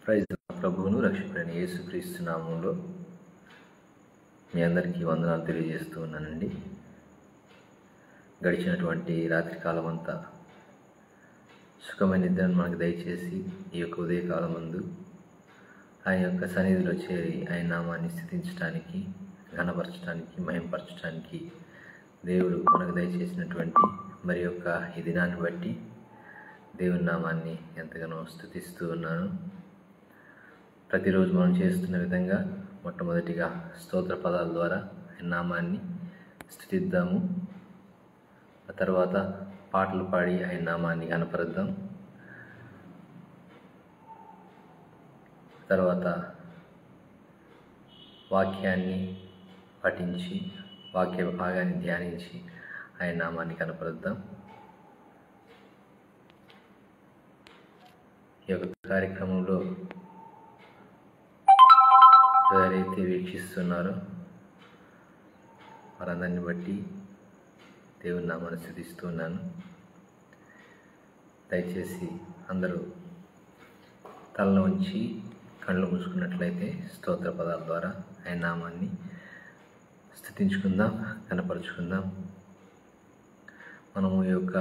Praise ప్రభువును రక్షకుడైన యేసుక్రీస్తు నామములో మీ అందరికీ వందనాలు తెలియజేస్తూ ఉన్నానండి. గడిచినటువంటి రాత్రికాలం అంతా సుఖమైన నిద్రను మనకు దయచేసి ఈ యొక్క ఉదయకాలం ముందు ఆయన యొక్క సన్నిధిలో చేరి ఆయన నామాన్ని స్తుతించడానికి, ఘనపరచడానికి, మహింపరచడానికి దేవుడు మనకు దయచేసినటువంటి మరి యొక్క ఈ దినాన్ని బట్టి దేవుని నామాన్ని ఎంతగానో స్తుతిస్తూ ఉన్నాను. ప్రతిరోజు మనం చేస్తున్న విధంగా మొట్టమొదటిగా స్తోత్ర పదాల ద్వారా ఆయన నామాన్ని స్తుతిద్దాము. ఆ తర్వాత పాటలు పాడి ఆయన నామాన్ని కనపరుద్దాం. తర్వాత వాక్యాన్ని పఠించి వాక్య భాగాన్ని ధ్యానించి ఆయన నామాన్ని కనపరుద్దాం. ఈ యొక్క కార్యక్రమంలో ఎవరైతే వీక్షిస్తున్నారో వారందరిని బట్టి దేవుని నామాన్ని స్తుతిస్తున్నాను. దయచేసి అందరూ తలలో ఉంచి కళ్ళు మూసుకున్నట్లయితే స్తోత్ర పదాల ద్వారా ఆయన నామాన్ని స్తుతించుకుందాం, కనపరుచుకుందాం. మనము ఈ యొక్క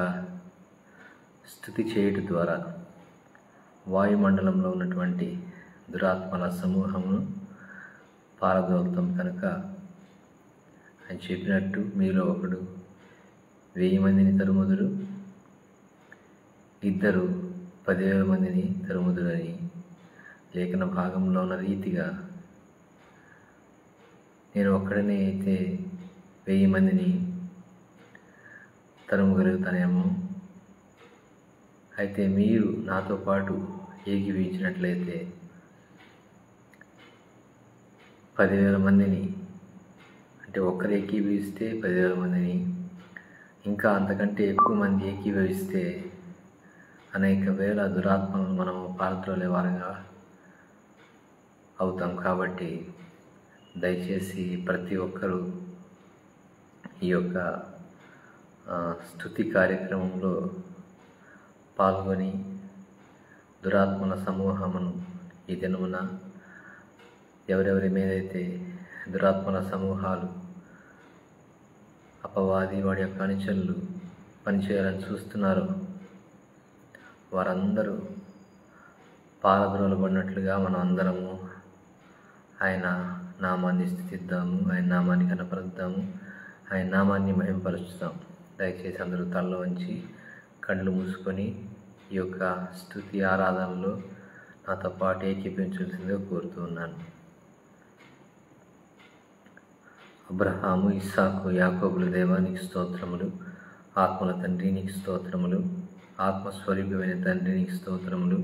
స్తుతి చేయటం ద్వారా వాయుమండలంలో ఉన్నటువంటి దురాత్మల సమూహమును పారదోలుతాం. కనుక ఆయన చెప్పినట్టు మీలో ఒకడు 1000 మందిని తరుముదురు, ఇద్దరు 10,000 మందిని తరుముదురు అని లేఖన భాగంలో ఉన్న రీతిగా నేను ఒక్కడనే అయితే 1000 మందిని తరుముగలుగుతానేమో. అయితే మీరు నాతో పాటు ఏకీవించినట్లయితే 10,000 మందిని, అంటే ఒక్కరు ఏకీభవిస్తే 10,000 మందిని, ఇంకా అంతకంటే ఎక్కువ మంది ఏకీభవిస్తే అనేక వేల దురాత్మలను మనము పారద్రోలే వారంగా అవుతాం. కాబట్టి దయచేసి ప్రతి ఒక్కరూ ఈ యొక్క స్తుతి కార్యక్రమంలో పాల్గొని దురాత్మల సమూహమును ఈ దినమున ఎవరెవరి మీదైతే దురాత్మల సమూహాలు అపవాది వాడి యొక్క అనుచరులు పనిచేయాలని చూస్తున్నారో వారందరూ పారద్రోలబడినట్లుగా మనం అందరము ఆయన నామాన్ని స్తుతిద్దాము, ఆయన నామాన్ని కనపరుద్దాము, ఆయన నామాన్ని మహింపరుచుతాం. దయచేసి అందరూ తలలో వంచి కళ్ళు మూసుకొని ఈ యొక్క స్తుతి ఆరాధనలో నాతో పాటు ఏకీపించాల్సిందిగా కోరుతూ ఉన్నాను. అబ్రహాము, ఇస్సాకు, యాకోబుల దేవానికి స్తోత్రములు. ఆత్మల తండ్రి నీకు స్తోత్రములు. ఆత్మస్వరూపమైన తండ్రి నీకు స్తోత్రములు.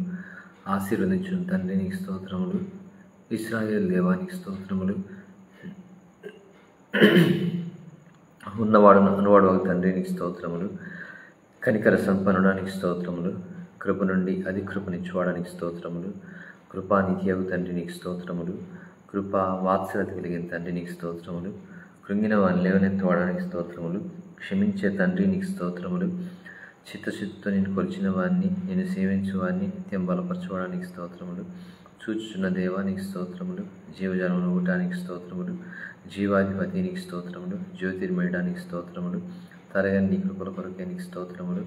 ఆశీర్వదించిన తండ్రి నీకు స్తోత్రములు. ఇశ్రాయేలు దేవానికి స్తోత్రములు. ఉన్నవాడు అనువాడు ఒక తండ్రి నీకు స్తోత్రములు. కనికర సంపన్నుడానికి స్తోత్రములు. కృప నుండి అతి కృపనిచ్చువాడానికి స్తోత్రములు. కృపానిధియగు తండ్రి నీకు స్తోత్రములు. కృపా వాత్సల్యత కలిగిన తండ్రి నీకు స్తోత్రములు. కృంగిన వారిని లేవనెత్తువాడానికి స్తోత్రములు. క్షమించే తండ్రి నీకు స్తోత్రములు. చిత్తశుద్ధితో నేను కొలిచిన వారిని, నేను సేవించు వారిని నిత్యం బలపరచుకోవడానికి స్తోత్రములు. చూచుచున్న దేవానికి స్తోత్రములు. జీవజలమును ఊటానికి స్తోత్రములు. జీవాధిపతి నీకు స్తోత్రములు. జ్యోతిర్మయడానికి స్తోత్రములు. తరగని నీ కృపల కొరకే నీకు స్తోత్రములు.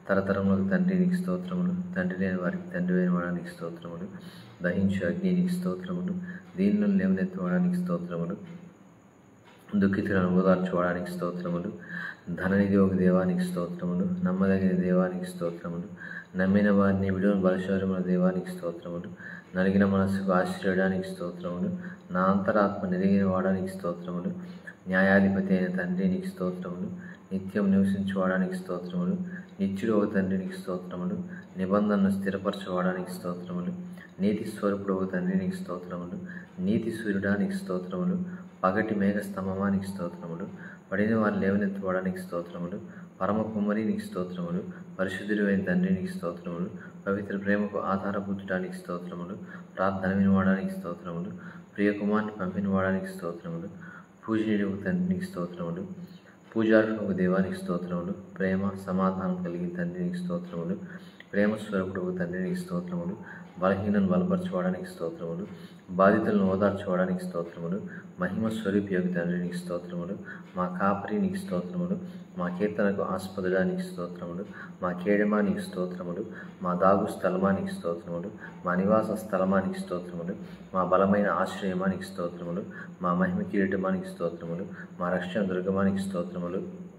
తరతరములకు తండ్రి నీకు స్తోత్రములు. తండ్రి లేని వారికి తండ్రి అయిన వాడానికి స్తోత్రములు. దహించు అగ్ని నీకు స్తోత్రములు. దీనులను లేవనెత్తువాడానికి స్తోత్రములు. దుఃఖితులను ఓదార్చుకోవడానికి స్తోత్రములు. ధననిధి ఒక దేవానికి స్తోత్రములు. నమ్మదగిన దేవానికి స్తోత్రములు. నమ్మిన వారిని విడువని బలశౌర్యముల దేవానికి స్తోత్రములు. నలిగిన మనస్సుకు ఆశ్రయడానికి స్తోత్రములు. నా అంతరాత్మ నెరిగిన వాడానికి స్తోత్రములు. న్యాయాధిపతి అయిన తండ్రి నీకు స్తోత్రములు. నిత్యం నివసించువాడానికి స్తోత్రములు. నిత్యుడు ఒక తండ్రి నీకు స్తోత్రములు. నిబంధనను స్థిరపరచువాడానికి స్తోత్రములు. నీతి స్వరూపుడు ఒక తండ్రి నీకు స్తోత్రములు. నీతి సూర్యుడానికి స్తోత్రములు. పగటి మేఘస్తంభమానికి స్తోత్రములు. పడిన వారు లేవనెత్తువాడానికి స్తోత్రములు. పరమ కుమ్మరి నీకు స్తోత్రములు. పరిశుద్ధుడు అయిన తండ్రి నీకు స్తోత్రములు. పవిత్ర ప్రేమకు ఆధారభూతుడానికి స్తోత్రములు. ప్రార్థన వినవాడానికి స్తోత్రములు. ప్రియకుమార్ని పంపిన వాడానికి స్తోత్రములు. పూజనీయుడు తండ్రి నీకు స్తోత్రములు. పూజార్హులకు దేవానికి స్తోత్రములు. ప్రేమ సమాధానం కలిగిన తండ్రి నీకు స్తోత్రములు. ప్రేమ స్వరూపుడు తండ్రి నీకు స్తోత్రములు. బలహీనను బలపరచుకోవడానికి స్తోత్రములు. బాధితులను ఓదార్చుకోవడానికి స్తోత్రములు. మహిమ స్వరూపి యొక్క తండ్రి నీకు స్తోత్రములు. మా కాపరి నీకు స్తోత్రములు. మా కీర్తనకు ఆస్పదుడా నీకు స్తోత్రములు. మా కేడమా నీకు స్తోత్రములు. మా దాగు స్థలమా నీకు స్తోత్రములు. మా నివాస స్థలమా నీకు స్తోత్రములు. మా బలమైన ఆశ్రయమా నీకు స్తోత్రములు. మా మహిమ కిరీటమా నీకు స్తోత్రములు. మా రక్షణ దుర్గమా నీకు స్తోత్రములు.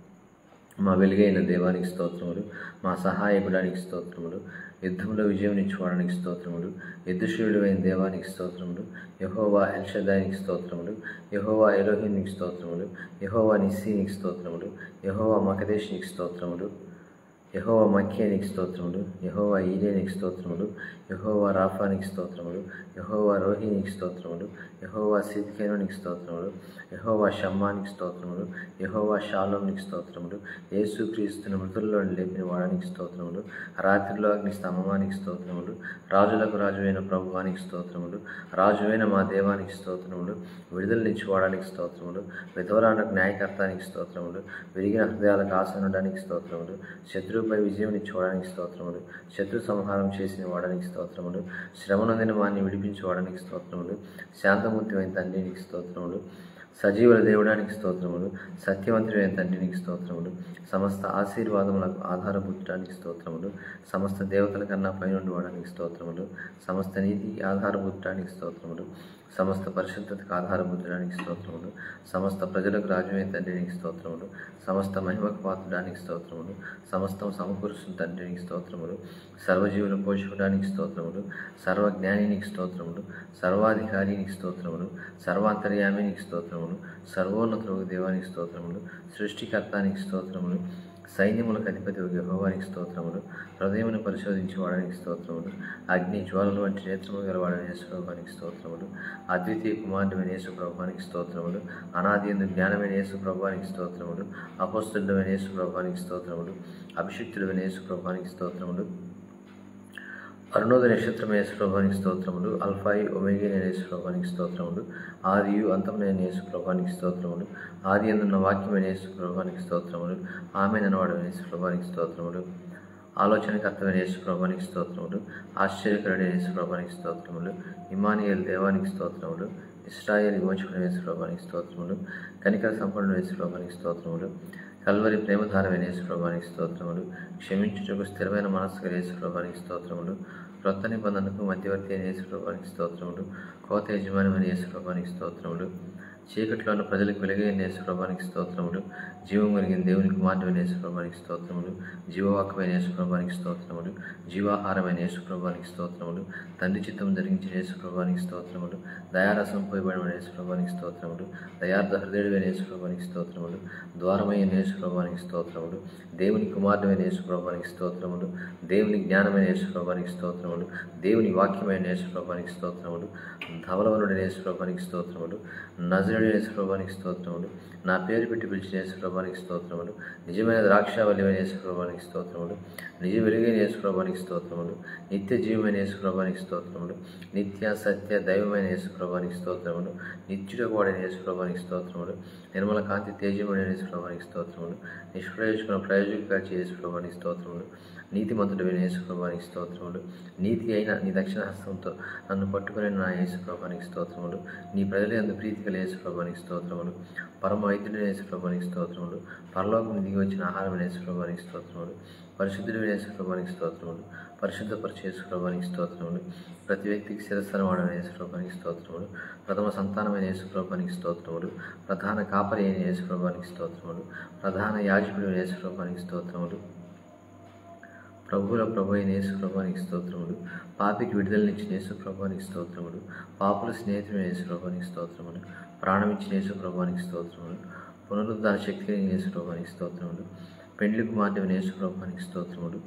మా వెలుగైన దేవానికి స్తోత్రములు. మా సహాయకుడానికి స్తోత్రములు. యుద్ధంలో విజయం ఇచ్చుకోవడానికి స్తోత్రములు. యుద్ధశీలుడైన దేవానికి స్తోత్రములు. యెహోవా ఎల్షదాయినికి స్తోత్రములు. యెహోవా ఎలోహింనికి స్తోత్రములు. యెహోవా నిస్సీనికి స్తోత్రములు. యెహోవా మకదేశినికి స్తోత్రములు. యెహోవా మఖ్యానికి స్తోత్రములు. యెహోవా ఈరేనికి స్తోత్రములు. యెహోవా రాఫానికి స్తోత్రములు. యెహోవా రోహినికి స్తోత్రములు. యెహోవా సిద్కేనునికి స్తోత్రములు. యెహోవా షమ్మానికి స్తోత్రములు. యెహోవా షాలోమ్నికి స్తోత్రములు. యేసుక్రీస్తును మృతుల్లో లేపిన వాడానికి స్తోత్రములు. రాత్రిలో అగ్ని స్తంభమానికి స్తోత్రములు. రాజులకు రాజువైన ప్రభువానికి స్తోత్రములు. రాజువైన మా దేవానికి స్తోత్రములు. విడుదలనిచ్చుకోవడానికి స్తోత్రములు. విధవరాలకు న్యాయకర్తానికి స్తోత్రములు. విరిగిన హృదయాలకు ఆసనడానికి స్తోత్రములు. శత్రువుపై విజయం ఇచ్చుకోవడానికి స్తోత్రములు. శత్రు సంహారం చేసిన వాడానికి స్తోత్రములు. శ్రమనందిన వారిని విడిపించుకోవడానికి స్తోత్రములు. శాంతమూర్తిమైన తండ్రి నీకు స్తోత్రములు. సజీవుల దేవుడానికి స్తోత్రములు. సత్యవంతుడైన తండ్రి నీకు స్తోత్రములు. సమస్త ఆశీర్వాదములకు ఆధారభూతానికి స్తోత్రములు. సమస్త దేవతల కన్నా పైనుండి వాడానికి స్తోత్రములు. సమస్త నీతికి ఆధారభూతానికి స్తోత్రములు. సమస్త పరిశుద్ధతకు ఆధారభూతానికి స్తోత్రములు. సమస్త ప్రజలకు రాజువైన తండ్రి నీకు స్తోత్రములు. సమస్త మహిమకు పాత్రడానికి స్తోత్రములు. సమస్తం సమకూరుస్తున్న తండ్రి నీకు స్తోత్రములు. సర్వజీవుల పోషకుడానికి స్తోత్రములు. సర్వజ్ఞాని నీకు స్తోత్రములు. సర్వాధికారి నీకు స్తోత్రములు. సర్వాంతర్యామి నీకు స్తోత్రములు. సర్వోన్నతులకు దేవానికి స్తోత్రములు. సృష్టికర్తానికి స్తోత్రములు. సైన్యములకు అధిపతి యెహోవానికి స్తోత్రములు. హృదయమును పరిశోధించేవాడానికి స్తోత్రములు. అగ్ని జ్వాలలు వంటి నేత్రములు గలవాడని యేసు ప్రభువానికి స్తోత్రములు. అద్వితీయ కుమారుడైన యేసు ప్రభువానికి స్తోత్రములు. అనాదియందు జ్ఞానమైన యేసు ప్రభువానికి స్తోత్రములు. అపోస్తలుడైన యేసు ప్రభువానికి స్తోత్రములు. అభిషిక్తుడైన యేసు ప్రభువానికి స్తోత్రములు. అరుణోదయ నక్షత్రమైన యేసు ప్రభువానికి స్తోత్రములు. అల్ఫాయి ఒమేగైన యేసు ప్రభువానికి స్తోత్రములు. ఆదియు అంతమునైన యేసు ప్రభువానికి స్తోత్రములు. ఆది అందున్న వాక్యమైన యేసు ప్రభువానికి స్తోత్రములు. ఆమెననవాడైన యేసు ప్రభువానికి స్తోత్రములు. ఆలోచనకర్తమైన యేసు ప్రభువానికి స్తోత్రములు. ఆశ్చర్యకరుడైన యేసు ప్రభువానికి స్తోత్రములు. ఇమ్మానుయేలు దేవానికి స్తోత్రములు. ఇశ్రాయేలు విమోచకుడైన యేసు ప్రభువానికి స్తోత్రములు. కనికర సంపన్నుడైన యేసు ప్రభువానికి స్తోత్రములు. కల్వరి ప్రేమధారమైన యేసు ప్రభువానికి స్తోత్రములు. క్షమించుటకు స్థిరమైన మనస్సు గల యేసు ప్రభువానికి స్తోత్రములు. క్రొత్త నిబంధనకు మధ్యవర్తి అయిన యేసు ప్రభువానికి స్తోత్రములు. కోత యజమానమైన యేసు ప్రభువానికి స్తోత్రములు. చీకట్లో ఉన్న ప్రజలకు వెలుగైన యేసు ప్రభువానికి స్తోత్రములు. జీవం కలిగిన దేవుని కుమారుడైన యేసు ప్రభువానికి స్తోత్రములు. జీవవాక్యమైన యేసు ప్రభువానికి స్తోత్రములు. జీవాహారమైన యేసు ప్రభువానికి స్తోత్రములు. తండ్రి చిత్తం జరిగించిన యేసు ప్రభువానికి స్తోత్రములు. దయారసం పోయబడిన యేసు ప్రభువానికి స్తోత్రములు. దయార్థ హృదయుడైన యేసు ప్రభువానికి స్తోత్రములు. ద్వారమైన యేసు ప్రభువానికి స్తోత్రములు. దేవుని కుమారుడైన యేసు ప్రభువానికి స్తోత్రములు. దేవుని జ్ఞానమైన యేసు ప్రభువానికి స్తోత్రములు. దేవుని వాక్యమైన యేసు ప్రభువానికి స్తోత్రములు. ధవలవనుడైన యేసు ప్రభువానికి స్తోత్రములు. నజరుడైన యేసు ప్రభువానికి స్తోత్రములు. నా పేరు పెట్టి పిలిచిన యేసు ప్రభువానికి స్తోత్రములు. నిజమైన ద్రాక్షావల్లిమైన యేసు ప్రభువానికి స్తోత్రములు. నిజ వెలుగైన యేసు ప్రభువానికి స్తోత్రములు. నిత్య జీవమైన యేసు ప్రభువానికి స్తోత్రములు. నిత్య సత్య దైవమైన యేసు ప్రభువానికి స్తోత్రములు. నిత్యుడకు వాడైన యేసు ప్రభువానికి స్తోత్రములు. నిర్మల కాంతి తేజముడైన యేసు ప్రభువానికి స్తోత్రములు. నిష్ప్రయోజకుల ప్రయోజకుగా యేసు ప్రభువానికి స్తోత్రములు. నీతిమంతుడైన యేసు ప్రభువానికి స్తోత్రములు. నీతి అయిన నీ దక్షిణ హస్తంతో నన్ను పట్టుకుని నా యేసు ప్రభువానికి స్తోత్రములు. నీ ప్రజల యందు ప్రీతి గల యేసు ప్రభువానికి స్తోత్రములు. పరమ వైద్యుడైన యేసు ప్రభువానికి స్తోత్రములు. పరలోకం దిగి వచ్చిన ఆహారమైన యేసు ప్రభువానికి స్తోత్రములు. పరిశుద్ధుడైన యేసు ప్రభువానికి స్తోత్రములు. పరిశుద్ధపరిచే యేసు ప్రభువానికి స్తోత్రములు. ప్రతి వ్యక్తికి శిరస్సును వాడైన యేసు ప్రభువానికి స్తోత్రములు. ప్రథమ సంతానమైన యేసు ప్రభువానికి స్తోత్రములు. ప్రధాన కాపరి అయిన యేసు ప్రభువానికి స్తోత్రములు. ప్రధాన యాజకుడైన యేసు ప్రభువానికి స్తోత్రములు. ప్రభువుల ప్రభు అయిన యేసు ప్రభువానికి స్తోత్రములు. పాపికి విడుదలనిచ్చిన యేసు ప్రభువానికి స్తోత్రములు. పాపుల స్నేహితుడైన యేసు ప్రభువానికి స్తోత్రములు. ప్రాణమిచ్చిన యేసు ప్రభువానికి స్తోత్రములు. పునరుద్ధాన శక్తి అయిన యేసు ప్రభువానికి స్తోత్రములు. పెండ్లి కుమార్తెమైన యేసు ప్రభువానికి స్తోత్రములు.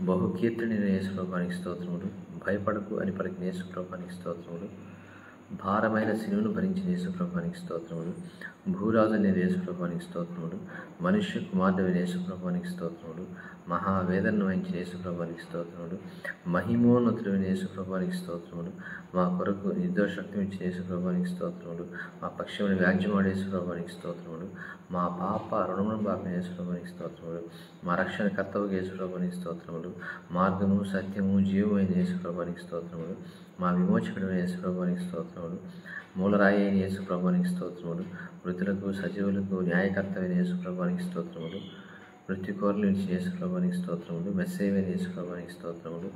బహుకీర్తనైన యేసు ప్రభువానికి స్తోత్రములు. భయపడకు అని పలికిన యేసు ప్రభువానికి స్తోత్రములు. భారమైన సిలువను భరించిన యేసు ప్రభువానికి స్తోత్రములు. భూరాజు నేను యేసు ప్రభువానికి స్తోత్రములు. మనుష్య కుమారుడైన యేసు ప్రభువానికి స్తోత్రములు. మహావేదనను వహించిన యేసు ప్రభువానికి స్తోత్రములు. మహిమోన్నతుడైన యేసు ప్రభువానికి స్తోత్రములు. మా కొరకు నిర్దోషత్వం ఇచ్చిన యేసు ప్రభువానికి స్తోత్రములు. మా పక్షమును వ్యాజ్యమాడే యేసు ప్రభువానికి స్తోత్రములు. మా పాప రుణమును బాపిన యేసు ప్రభువానికి స్తోత్రములు. మా రక్షణ కర్తవ్య యేసు ప్రభువానికి స్తోత్రములు. మార్గము సత్యము జీవమైన యేసు ప్రభువానికి స్తోత్రములు. మా విమోచకుడైన యేసు ప్రభువానికి స్తోత్రములు. మూలరాయి అయిన యేసు ప్రభువానికి స్తోత్రములు. మృతులకు సజీవులకు న్యాయకర్తమైన యేసు ప్రభువానికి స్తోత్రములు. మృత్యుకోరలు ఇచ్చిన యేసు ప్రభువానికి స్తోత్రములు. మెస్సేవైన యేసు ప్రభువానికి స్తోత్రములు.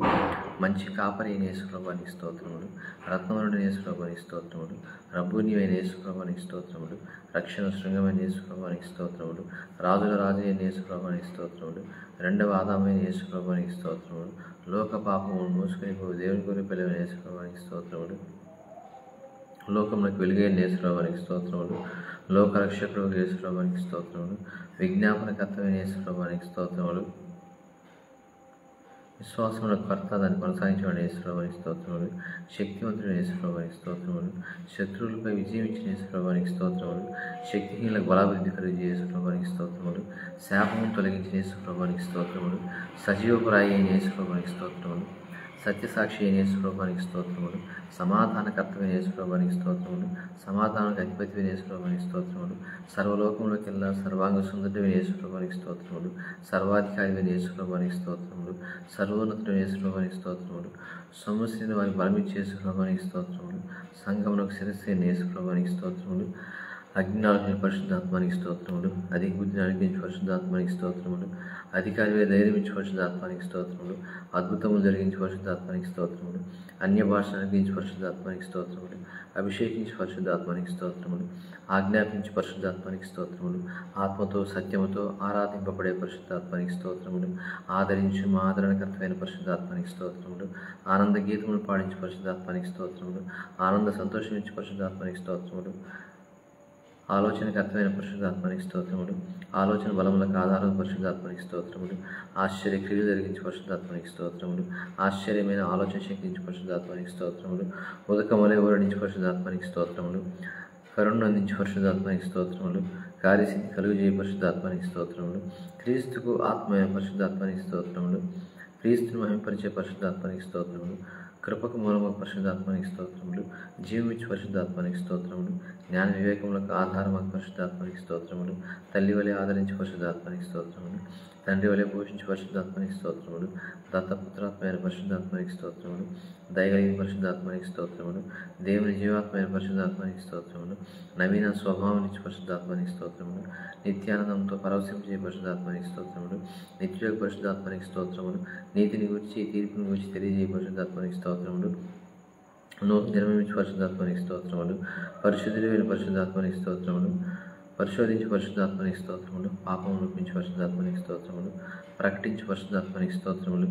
మంచి కాపరి అయిన యేసు ప్రభువానికి స్తోత్రములు. రత్నవరుడైన యేసు ప్రభువానికి స్తోత్రములు. రబ్బూని అయిన యేసు ప్రభువానికి స్తోత్రములు. రక్షణ శృంగమైన యేసు ప్రభువానికి స్తోత్రములు. రాజుల రాజు అయిన యేసు ప్రభువానికి స్తోత్రములు. రెండవ ఆదామైన యేసు ప్రభువానికి స్తోత్రములు. లోక పాపమును మోసుకుని దేవుని కొరకు పిలువైన యేసు ప్రభువానికి స్తోత్రములు. లోకములకు వెలుగైన యేసు ప్రభువానికి స్తోత్రములు. లోకరక్షకుడు యేసు ప్రభువానికి స్తోత్రములు. విజ్ఞాపనకర్తమైన యేసు ప్రభువానికి స్తోత్రములు. విశ్వాసముల కర్త దాన్ని కొనసాగించబడిన యేసు ప్రభువానికి స్తోత్రములు. శక్తివంతుడైన యేసు ప్రభువానికి స్తోత్రములు. శత్రువులపై విజయం ఇచ్చిన యేసు ప్రభువానికి స్తోత్రములు. శక్తిహీనులకు బలాభివృద్ధి కలిగించే యేసు ప్రభువానికి స్తోత్రములు. శాపమును తొలగించిన యేసు ప్రభువానికి స్తోత్రములు. సజీవపురాయి అయిన యేసు ప్రభువానికి స్తోత్రములు. సత్యసాక్షి అయిన యేసు ప్రభువానికి స్తోత్రములు. సమాధానకర్తమైన యేసు ప్రభువానికి స్తోత్రములు. సమాధానానికి అధిపతి యేసు ప్రభువానికి స్తోత్రములు. సర్వలోకంలోకెల్లా సర్వాంగ సుందరుడైన యేసు ప్రభువానికి స్తోత్రములు. సర్వాధికారి యేసు ప్రభువానికి స్తోత్రములు. సర్వోన్నతుడైన యేసు ప్రభువానికి స్తోత్రములు. సొమ్ముసిన వారికి బలమిచ్చే యేసు ప్రభువానికి స్తోత్రములు. సంఘమునకు శిరస్సు అయిన యేసు ప్రభువానికి స్తోత్రములు. అజ్ఞానులైన పరిశుద్ధాత్మానికి స్తోత్రములు. అధిక బుద్ధిని అనిపించి పరిశుద్ధాత్మానికి స్తోత్రములు. అధికారి ధైర్యం ఇచ్చి పరిశుద్ధాత్మానికి స్తోత్రములు. అద్భుతములు జరిగించి పరిశుద్ధాత్మానికి స్తోత్రములు. అన్య భాషను అనుగ్రహించి పరిశుద్ధాత్మానికి స్తోత్రములు. అభిషేకించి పరిశుద్ధాత్మానికి స్తోత్రములు. ఆజ్ఞాపించి పరిశుద్ధాత్మానికి స్తోత్రములు. ఆత్మతో సత్యముతో ఆరాధింపబడే పరిశుద్ధాత్మానికి స్తోత్రములు. ఆదరించి మా ఆదరణకర్తమైన పరిశుద్ధాత్మానికి స్తోత్రములు. ఆనంద గీతములు పాడించి పరిశుద్ధాత్మానికి స్తోత్రములు. ఆనంద సంతోషమించి పరిశుద్ధాత్మానికి స్తోత్రములు. ఆలోచనకర్తమైన పరిశుద్ధాత్మానికి స్తోత్రములు. ఆలోచన బలములకు ఆధారం పరిశుద్ధాత్మానికి స్తోత్రములు. ఆశ్చర్య క్రియలు జరిగించి పరిశుద్ధాత్మానికి స్తోత్రములు. ఆశ్చర్యమైన ఆలోచన శక్తించి పరిశుద్ధాత్మానికి స్తోత్రములు. ఉదకమలే ఊరడించి పరిశుద్ధాత్మానికి స్తోత్రములు. కరుణను అందించి పరిశుద్ధాత్మానికి స్తోత్రములు. కార్యసిద్ధి కలుగజేయ పరిశుద్ధాత్మానికి స్తోత్రములు. క్రీస్తుకు ఆత్మమైన పరిశుద్ధాత్మానికి స్తోత్రములు. క్రీస్తును మహింపరిచే పరిశుద్ధాత్మానికి స్తోత్రములు. కృపకు మూలము పరిశుద్ధాత్మానికి స్తోత్రములు. జీవమిచ్చి పరిశుద్ధాత్మానికి స్తోత్రములు. జ్ఞాన వివేకములకు ఆధారమాకు పరిశుద్ధాత్మానికి స్తోత్రములు. తల్లి వలె ఆదరించి పరిశుద్ధాత్మానికి స్తోత్రములు. తండ్రి వలె పోషించి పరిశుద్ధాత్మానికి స్తోత్రములు. దత్తపుత్రాత్మైన పరిశుద్ధాత్మానికి స్తోత్రములు. దయగలిగిన పరిశుద్ధాత్మానికి స్తోత్రములు. దేవుని జీవాత్మైన పరిశుద్ధాత్మానికి స్తోత్రములు. నవీన స్వభావం ఇచ్చి పరిశుద్ధాత్మానికి స్తోత్రములు. నిత్యానందంతో పరవశించే పరిశుద్ధాత్మానికి స్తోత్రములు. నిత్యోగ పరిశుద్ధాత్మానికి స్తోత్రములు. నీతిని గురించి తీర్పుని గురించి తెలియజేయ పరిశుద్ధాత్మానికి స్తోత్రములు. నూతన జన్మమిచ్చి పరిశుద్ధాత్మానికి స్తోత్రములు. పరిశుద్ధులైన పరిశుద్ధాత్మానికి స్తోత్రములు. పరిశోధించి పరిశుద్ధాత్మానికి స్తోత్రములు. పాపం రూపించి పరిశుద్ధాత్మానికి స్తోత్రములు. ప్రకటించి పరిశుద్ధాత్మానికి స్తోత్రములు.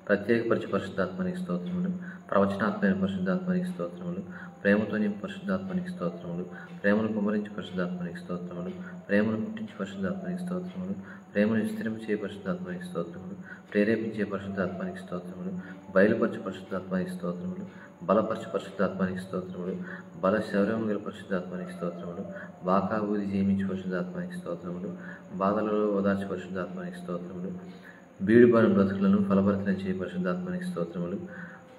ప్రత్యేకపరిచి పరిశుద్ధాత్మానికి స్తోత్రములు. ప్రవచనాత్మైన పరిశుద్ధాత్మానికి స్తోత్రములు. ప్రేమతో నింపి పరిశుద్ధాత్మానికి స్తోత్రములు. ప్రేమను కుమరించి పరిశుద్ధాత్మానికి స్తోత్రములు. ప్రేమను పుట్టించి పరిశుద్ధాత్మానికి స్తోత్రములు. ప్రేమను విస్తరింపచే పరిశుద్ధాత్మానికి స్తోత్రములు. ప్రేరేపించే పరిశుద్ధాత్మానికి స్తోత్రములు. బయలుపరచు పరిశుద్ధాత్మానికి స్తోత్రములు. బలపరచు పరిశుద్ధాత్మానికి స్తోత్రములు. బల శౌర్యము గల పరిశుద్ధాత్మానికి స్తోత్రములు. బాకా ఊది జయమించి పరిశుద్ధాత్మానికి స్తోత్రములు. బాధలలో ఓదార్చి పరిశుద్ధాత్మానికి స్తోత్రములు. బీడుబాను బ్రతుకులను ఫలభరితం చేయ పరిశుద్ధాత్మానికి స్తోత్రములు.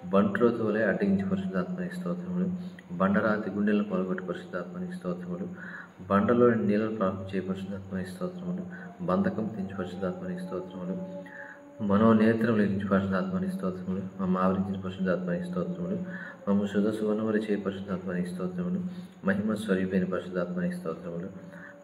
బంట్రోతు వలె అడ్డగించి పరిశుద్ధాత్మానికి స్తోత్రములు. బండరాతి గుండెలను పొలగొట్టి పరిశుద్ధాత్మానికి స్తోత్రములు. బండలోని నీళ్ళను ప్రారంభించే పరిశుద్ధాత్మానికి స్తోత్రములు. బంధకం తెంచి పరిశుద్ధాత్మానికి స్తోత్రములు. మనోనేత్రం లేగించి పరిశుద్ధాత్మానికి స్తోత్రములు. మమ్మ ఆవరించిన పరిశుద్ధాత్మానికి స్తోత్రములు. మమ్మ శుద్ధ సువర్ణములు చేయ పరిశుద్ధాత్మానికి స్తోత్రములు. మహిమ స్వరూపైన పరిశుద్ధాత్మానికి స్తోత్రములు.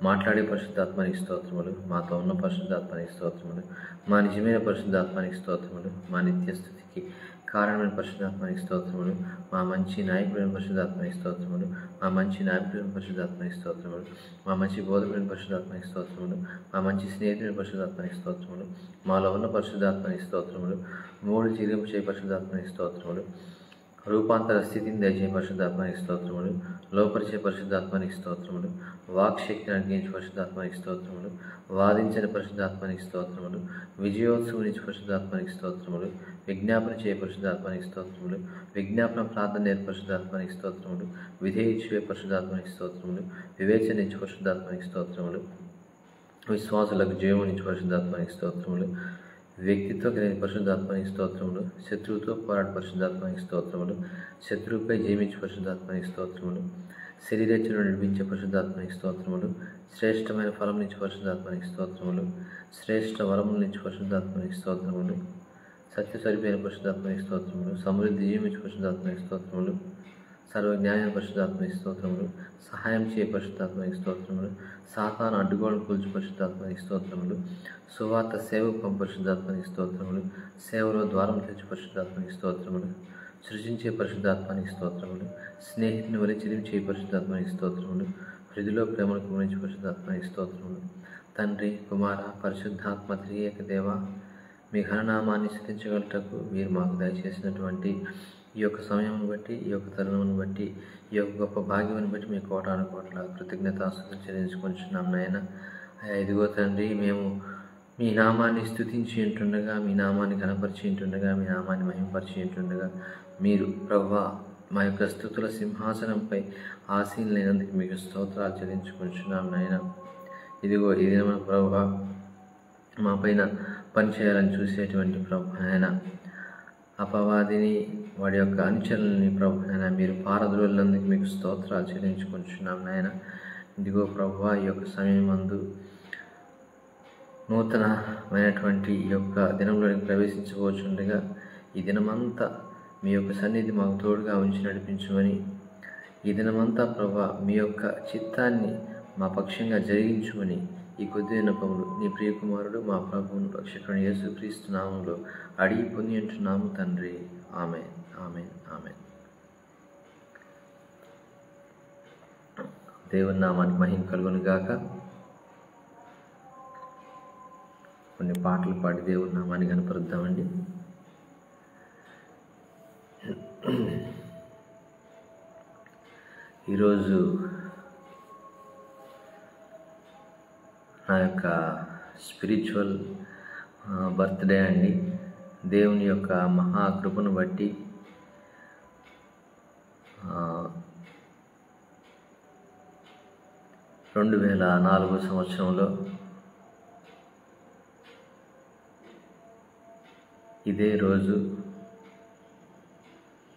మాట్లాడే పరిశుద్ధాత్మానికి స్తోత్రములు. మాతో ఉన్న పరిశుద్ధాత్మానికి స్తోత్రములు. మా నిజమైన పరిశుద్ధాత్మానికి స్తోత్రములు. మా నిత్యస్థుతికి కారణమైన పరిశుద్ధాత్మానికి స్తోత్రములు. మా మంచి నాయకుడైన పరిశుద్ధాత్మానికి స్తోత్రములు. మా మంచి నాయకుడైన పరిశుద్ధాత్మానికి స్తోత్రములు. మా మంచి బోధకుడైన పరిశుద్ధాత్మానికి స్తోత్రములు. మా మంచి స్నేహితుడైన పరిశుద్ధాత్మానికి స్తోత్రములు. మాలో ఉన్న పరిశుద్ధాత్మానికి స్తోత్రములు. మూడు జీవింపు చేయ పరిశుద్ధాత్మానికి స్తోత్రములు. రూపాంతర స్థితిని దయచే పరిశుద్ధాత్మానికి స్తోత్రములు. లోపరిచే పరిశుద్ధాత్మానికి స్తోత్రములు. వాక్శక్తిని అనుగ్రహించే పరిశుద్ధాత్మానికి స్తోత్రములు. వాదించిన పరిశుద్ధాత్మానికి స్తోత్రములు. విజయోత్సవం నుంచి పరిశుద్ధాత్మానికి స్తోత్రములు. విజ్ఞాపన చేయ పరిశుద్ధాత్మానికి స్తోత్రములు. విజ్ఞాపన ప్రార్థన నేర్ప పరిశుద్ధాత్మానికి స్తోత్రములు. విధేయించే పరిశుద్ధాత్మానికి స్తోత్రములు. వివేచన ఇచ్చే పరిశుద్ధాత్మానికి స్తోత్రములు. విశ్వాసులకు జీవం నుంచి పరిశుద్ధాత్మానికి స్తోత్రములు. వ్యక్తిత్వ కలిగిన పరిశుద్ధాత్మానికి స్తోత్రములు. శత్రువుతో పోరాట పరిశుద్ధాత్మానికి స్తోత్రములు. శత్రువుపై జీవించే పరిశుద్ధాత్మానికి స్తోత్రములు. శరీరేచ్ఛను నడిపించే పరిశుద్ధాత్మానికి స్తోత్రములు. శ్రేష్టమైన ఫలం నుంచి పరిశుద్ధాత్మానికి స్తోత్రములు. శ్రేష్ఠ వరముల నుంచి పరిశుద్ధాత్మానికి స్తోత్రములు. సత్య సరిపోయిన పరిశుద్ధాత్మానికి స్తోత్రములు. సమృద్ధి జీవించే పరిశుద్ధాత్మానికి స్తోత్రములు. సర్వజ్ఞాన పరిశుద్ధాత్మానికి స్తోత్రములు. సహాయం చేయ పరిశుద్ధాత్మానికి స్తోత్రములు. సాతాను అడ్డుగోడను కూల్చు పరిశుద్ధాత్మానికి స్తోత్రములు. సువార్త సేవకు పరిశుద్ధాత్మానికి స్తోత్రములు. సేవలో ద్వారం తెచ్చు పరిశుద్ధాత్మానికి స్తోత్రములు. సృజించే పరిశుద్ధాత్మానికి స్తోత్రములు. స్నేహితుని వలె చిరించే పరిశుద్ధాత్మానికి స్తోత్రములు. హృదిలో ప్రేమను కుమరించే పరిశుద్ధాత్మానికి స్తోత్రములు. తండ్రి, కుమార, పరిశుద్ధాత్మ త్రియేక దేవ, మీ ఘననామాన్ని స్తుతించగలటకు మీరు మాకు దయచేసినటువంటి ఈ యొక్క సమయం బట్టి, ఈ యొక్క తరుణమును బట్టి, ఈ యొక్క గొప్ప భాగ్యమును బట్టి మీ కోటాను కోట్ల కృతజ్ఞతాస్తుతులు చెల్లించుకుంటున్నాం నాయన. ఇదిగో తండ్రి, మేము మీ నామాన్ని స్తుతించి ఉంటుండగా, మీ నామాన్ని ఘనపరిచి ఉంటుండగా, మీ నామాన్ని మహిమపరిచి ఉంటుండగా, మీరు ప్రభువా మా యొక్క స్తుతుల సింహాసనంపై ఆసీనులైనందుకు మీకు స్తోత్రాలు చెల్లించుకుంటున్నాం నాయన. ఇదిగో ఈ దినమున ప్రభువా మా పైన పనిచేయాలని చూసేటువంటి ప్రభు ఆయన అపవాదిని, వాడి యొక్క అనుచరులని ప్రభు ఆయన మీరు పారద్రోలినందుకు మీకు స్తోత్రాలు చెల్లించుకుంటున్నాం నాయన. ఇదిగో ప్రభువా ఈ యొక్క సమయం మందు నూతనమైనటువంటి ఈ యొక్క దినంలోనికి ప్రవేశించబోచుండగా ఈ దినమంతా మీ యొక్క సన్నిధి మాకు తోడుగా ఉంచి నడిపించమని, ఈ దినమంతా ప్రభా మీ యొక్క చిత్తాన్ని మా పక్షంగా జరిగించుమని ఈ కొద్ది విన్నపములు నీ ప్రియకుమారుడు మా ప్రభువును రక్షకుడు యేసుక్రీస్తు నామములో అడిగి పొంది ఉంటున్నాము తండ్రి. ఆమేన్, ఆమేన్, ఆమేన్. దేవుని నామానికి మహిమ కలుగును గాక. కొన్ని పాటలు పాడి దేవుని నామాన్ని కనపరుద్దామండి. ఈరోజు నా యొక్క స్పిరిచువల్ బర్త్డే అండి. దేవుని యొక్క మహాకృపను బట్టి 2004 సంవత్సరంలో ఇదే రోజు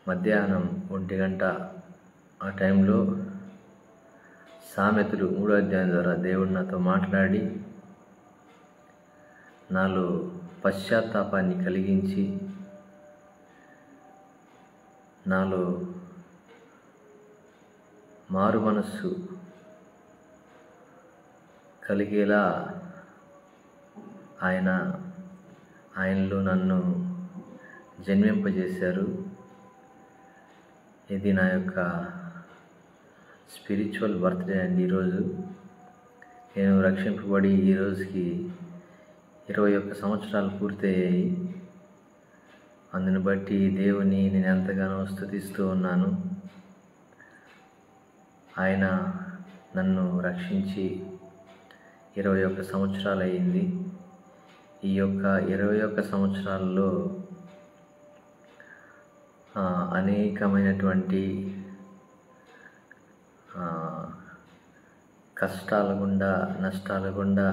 మధ్యాహ్నం 1 గంట ఆ టైంలో సామెతలు 3వ అధ్యాయం ద్వారా దేవుడు నాతో మాట్లాడి నాలో పశ్చాత్తాపాన్ని కలిగించి నాలో మారు మనస్సు కలిగేలా ఆయనలో నన్ను జన్మింపజేశారు. ఇది నా యొక్క స్పిరిచువల్ బర్త్డే అండి. ఈరోజు నేను రక్షింపబడి ఈ రోజుకి 21 సంవత్సరాలు పూర్తయ్యాయి. అందుని బట్టి దేవుని నేను ఎంతగానో స్తుతిస్తూ ఉన్నాను. ఆయన నన్ను రక్షించి 21 సంవత్సరాలు అయింది. ఈ యొక్క 21 సంవత్సరాల్లో అనేకమైనటువంటి కష్టాల గుండా, నష్టాల గుండా,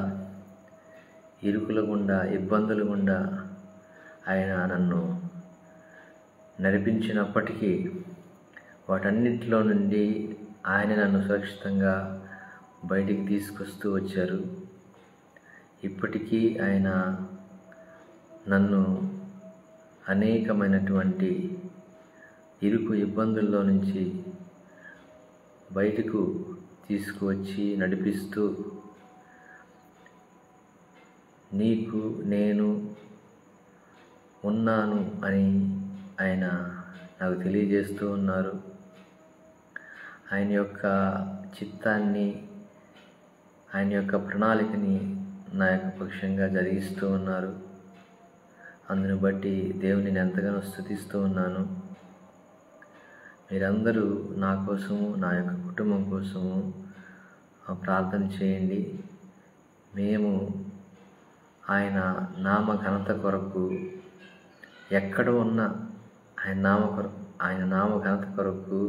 ఇరుకుల గుండా, ఇబ్బందుల గుండా ఆయన నన్ను నడిపించినప్పటికీ వాటన్నిటిలో నుండి ఆయన నన్ను సురక్షితంగా బయటికి తీసుకొస్తూ వచ్చారు. ఇప్పటికీ ఆయన నన్ను అనేకమైనటువంటి ఇరుకు ఇబ్బందుల్లో నుంచి బయటకు తీసుకువచ్చి నడిపిస్తూ నీకు నేను ఉన్నాను అని ఆయన నాకు తెలియజేస్తూ ఉన్నారు. ఆయన యొక్క చిత్తాన్ని, ఆయన యొక్క ప్రణాళికని నా యొక్క పక్షంగా జరిగిస్తూ ఉన్నారు. అందును బట్టి దేవుని నేను ఎంతగానో స్తుతిస్తూ ఉన్నాను. మీరందరూ నా కోసము, నా యొక్క కుటుంబం కోసము ప్రార్థన చేయండి. మేము ఆయన నామ ఘనత కొరకు ఎక్కడ ఉన్నా ఆయన నామ ఘనత కొరకు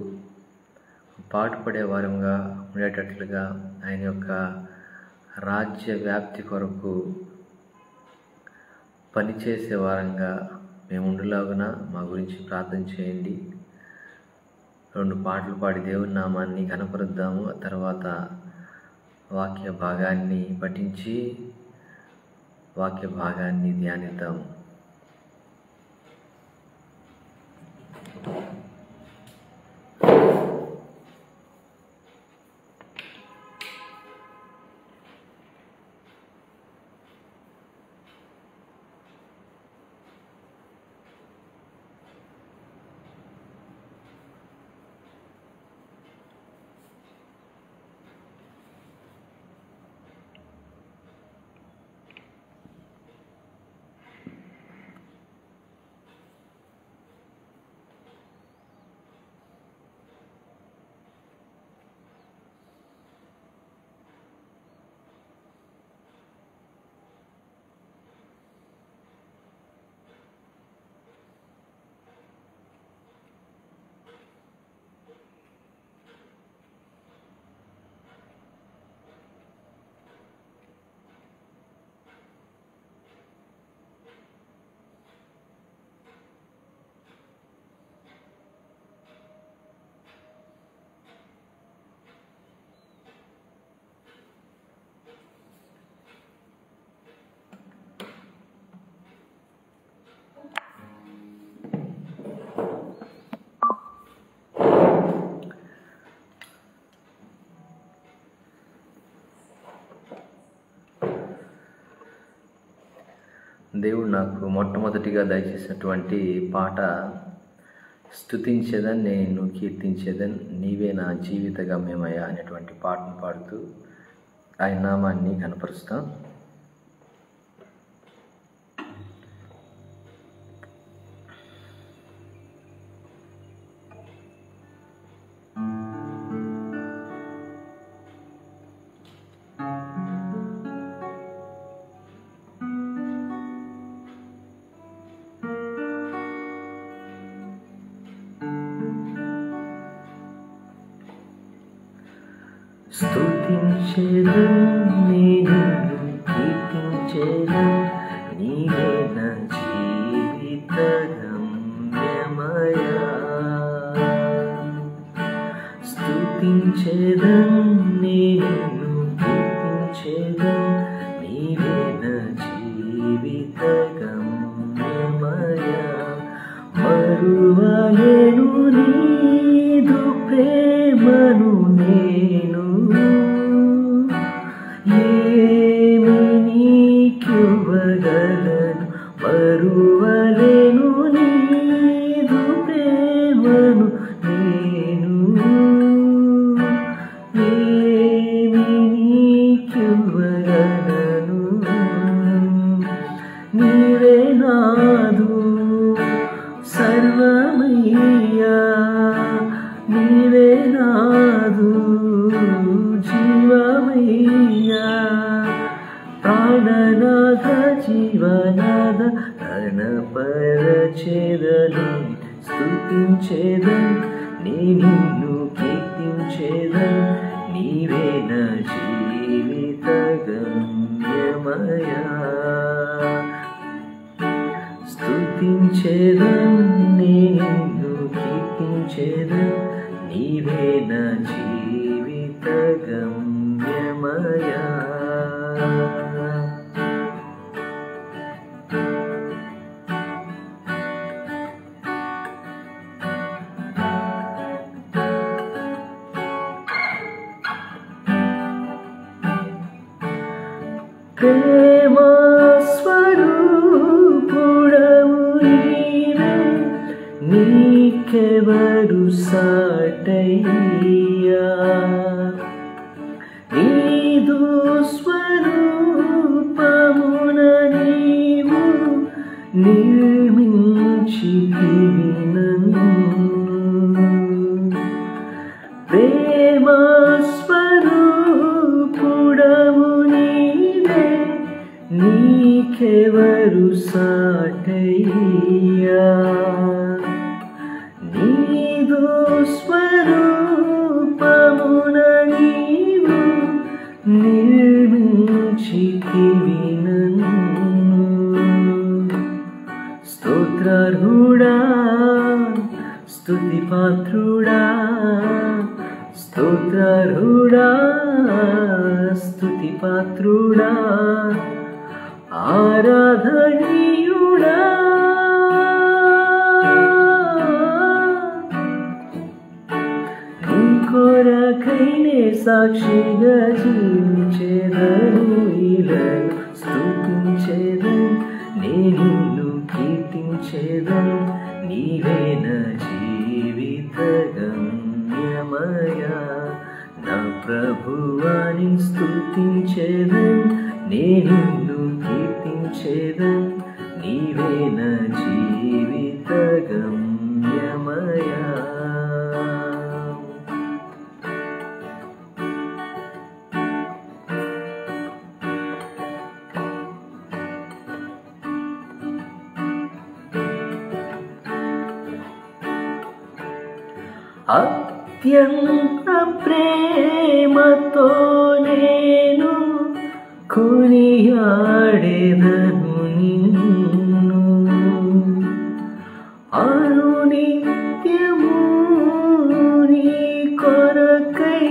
పాటుపడే వారంగా ఉండేటట్లుగా, ఆయన యొక్క రాజ్య వ్యాప్తి కొరకు పనిచేసే వారంగా మేము ఉండులాగున మా గురించి ప్రార్థన చేయండి. 2 పాటలు పాడి దేవుని నామాన్ని ఘనపరుద్దాము. ఆ తర్వాత వాక్య భాగాన్ని పఠించి వాక్య భాగాన్ని ధ్యానిద్దాము. దేవుడు నాకు మొట్టమొదటిగా దయచేసినటువంటి పాట స్తుతించేదన్ నేను కీర్తించేదన్ నీవే నా జీవిత గమ్యమయ్యా అనేటువంటి పాటను పాడుతూ ఆయన నామాన్ని కనపరుస్తాం. స్తుతించేదన్ నేను కీర్తించేదన్ నీవే నా జీవిత గమ్యమయ్యా. స్తుతించేదన్ నేను కీర్తించేదన్ నీవే నా జీవిత గమ్యమయ్యా. మరువలేను నీదు ప్రేమను నేను, ఏమి నీకివ్వగలను. మరువలేను నీదు ప్రేమను నేను, ఏమి నీకివ్వగలను. నీవే నాదు సర్వమయ్యా, నీవే నాదు జీవమయ్యా. ప్రాణనాథ జీవనాథ ఘనపరచెదను, స్తుతించెదన్ నిన్ను కీర్తించెదన్ నీవే నా జీవిత గమ్యమయ్యా. స్తుతించెదన్ నిన్ను కీర్తించెదన్ నీవే నా జీవిత గమ్యమయ్యా. ప్రేమ స్వరూపుడవు నీవే, నీకెవరు సాటయ్యా. నీదు స్వరూపమున నీవు నిర్మించితివి నన్ను, సాటయ్యా నీదు స్వరూపమున నీవు నిర్మించితివి నన్ను స్తోత్రార్హుడా స్తుతిపాత్రుడా స్తోత్రార్హుడా స్తుతిపాత్రుడా ఆరాధనీయుడా నీ కొరకైనే సాక్షిగా జీవించేదను ఇలను స్తుతించేదను నేను కీర్తించేదను నీవే నా జీవిత గమ్యమయా నా ప్రభువాని స్తుతించేదను నేను కీర్తించేదను నీవే నా జీవిత గమ్యమయా అత్యంత ప్రేమతో నేను కొనియాడెదను నిన్ను అనునిత్యము నీ కొరకై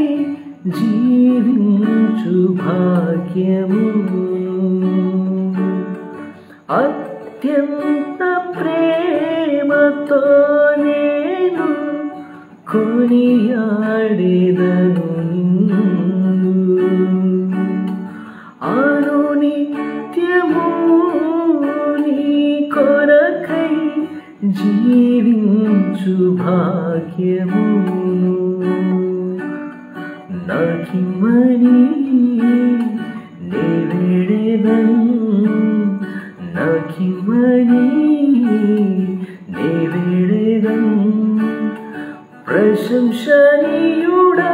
జీవించు భాగ్యము అత్యంత ప్రేమతో నేను కొనియాడెదను నిన్ను అనునిత్యము నీ కొరకై జీవించు భాగ్యమును నాకిమ్మని నే వేడెదను నాకిమ్మని నే వేడెదను ప్రశంసనీయుడా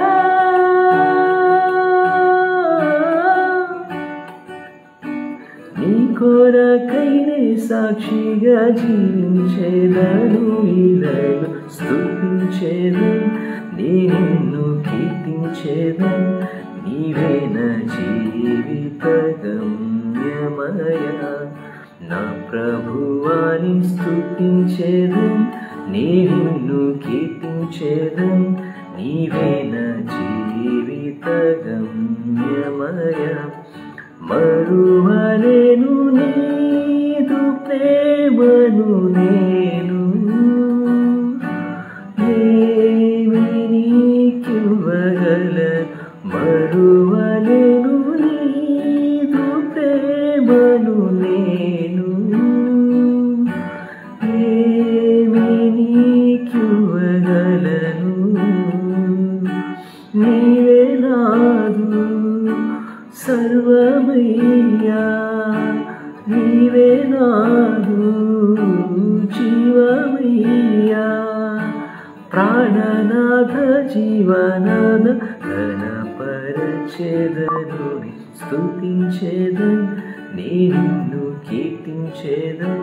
నీ కొరకైనే సాక్షిగా జీవించేదను ఇలను స్తుతించేదను నిన్ను కీర్తించేదను నీవే నా జీవిత గమ్యమయా నా ప్రభువాని స్తుతించేదను నిన్ను కీర్తించేదను నీవే నా జీవిత గమ్యమయా మరువలేను నీదు ప్రేమను నేను ఏమి నీకివ్వగల మరువలేను నీదు ప్రేమను నేను ఏమి నీకివ్వగలను నీవే నాదు సర్వమయ్యా నీవే నాదు జీవమయ్యా ప్రాణనాథ జీవనాథ ఘనపరచెదను స్తుతించెదను నిన్ను కీర్తించెదను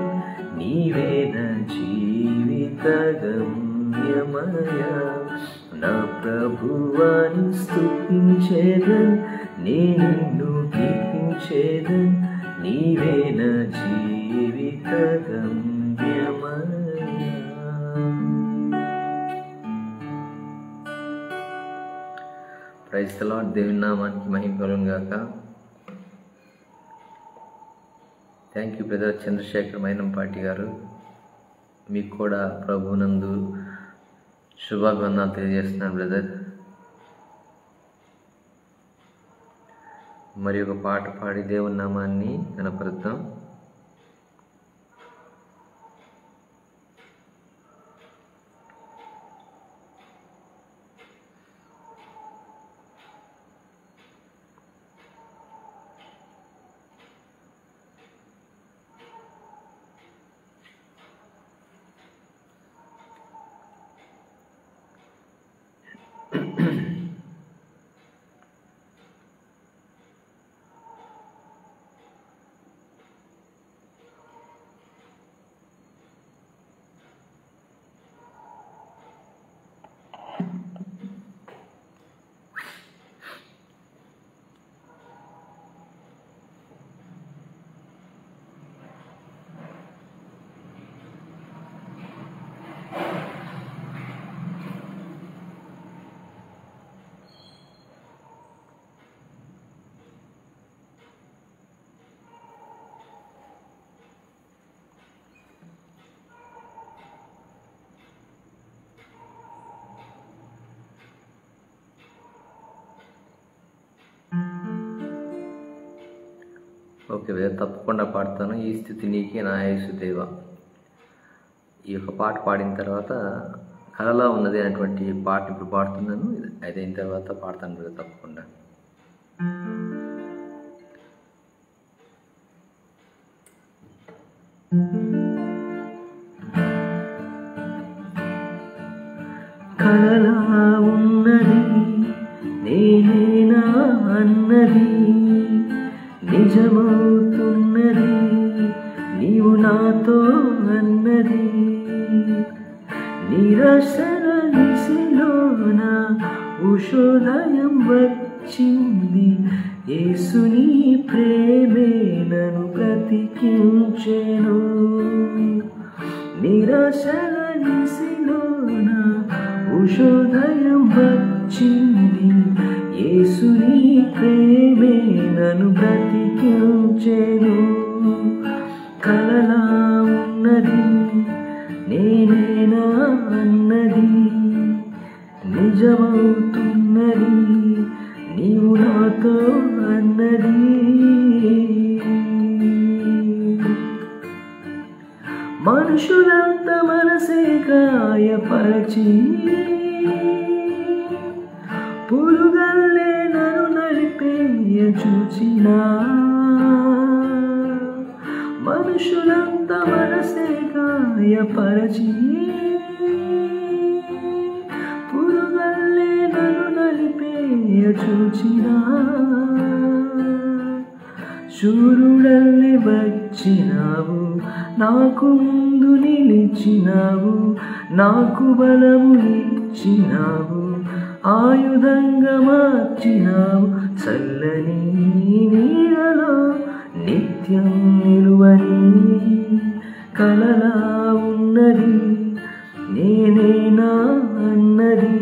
నీవే నా జీవిత గమ్యమయా నా ప్రభువాని స్తుతించెదను నిన్ను కీర్తించెదను నీవే నా జీవిత గమ్యమయా. Praise the lord. దేవుని నామానికి మహిమ కలుగును గాక. Thank you brother Chandrashekar Mainampati గారు. మీకు కూడా ప్రభునందు శుభాభివందనాలు తెలియజేస్తున్నాను బ్రదర్. మరి ఒక పాట పాడి దేవుని నామాన్ని గణపరుద్దాం. ఓకే, తప్పకుండా పాడతాను. ఈ స్థుతి నీకే నా యేసుదేవా. ఈ యొక్క పాట పాడిన తర్వాత కలలా ఉన్నది అనేటువంటి పాట ఇప్పుడు పాడుతున్నాను. అది అయిన తర్వాత పాడతాను కదా తప్పకుండా. కలలా ఉన్నది నేనేనా అన్నది, నిజమవుతున్నది నీవు నాతో అన్నది. నిరాశల నిశలోన ఉషోదయం వచ్చింది, యేసుని ప్రేమే నన్ను బ్రతికించెను. నిరాశల నిశలోన ఉషోదయం వచ్చింది, యేసుని ప్రేమే నన్ను బ్రతికించెను. కలలా ఉన్నది నేనేనా అన్నది, నిజమవుతున్నది నీవు నాతో అన్నది. మనుషులంత మనసే గాయపరచి పురుగల్లే నన్ను నలిపేయ చూచినా, మనుషులంత మనసే గాయపరచి పురుగల్లే నన్ను నలిపేయ చూచినా, శూరుడల్లి వచ్చినావు నాకు ముందు నిలిచినావు, నాకు బలము ఇచ్చినావు, ఆయుధంగా మార్చినావు. చల్లని నీడలో నిత్యం నిలువని కలలా ఉన్నది నేనేనా అన్నది,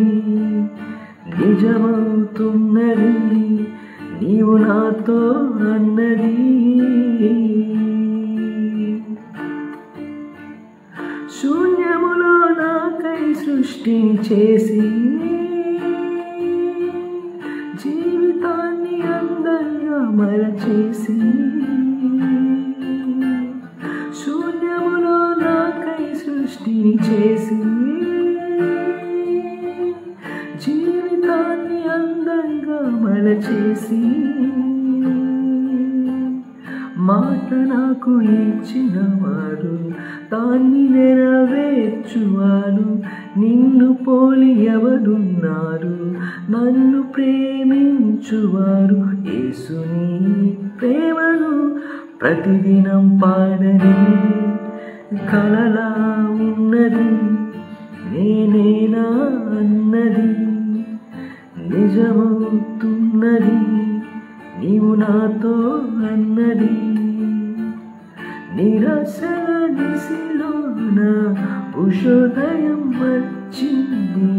నిజమవుతున్నది నీవు నాతో అన్నది. శూన్యములో నాకై సృష్టిని చేసి జీవితాన్ని అందంగా మలచేసి, శూన్యములో నాకై సృష్టిని చేసి జీవితాన్ని అందంగా మలచేసి, మాట నాకు ఇచ్చినవాడు దాన్ని నెరవేర్చువాడు, నిన్ను పోలి ఎవరున్నారు నన్ను ప్రేమించువారు. యేసుని ప్రేమను ప్రతిదినం పాడని కలలా ఉన్నది నేనేనా అన్నది, నిజమవుతున్నది నీవు నాతో అన్నది. నిరాశల నిశలోన ఉషోదయం వచ్చింది,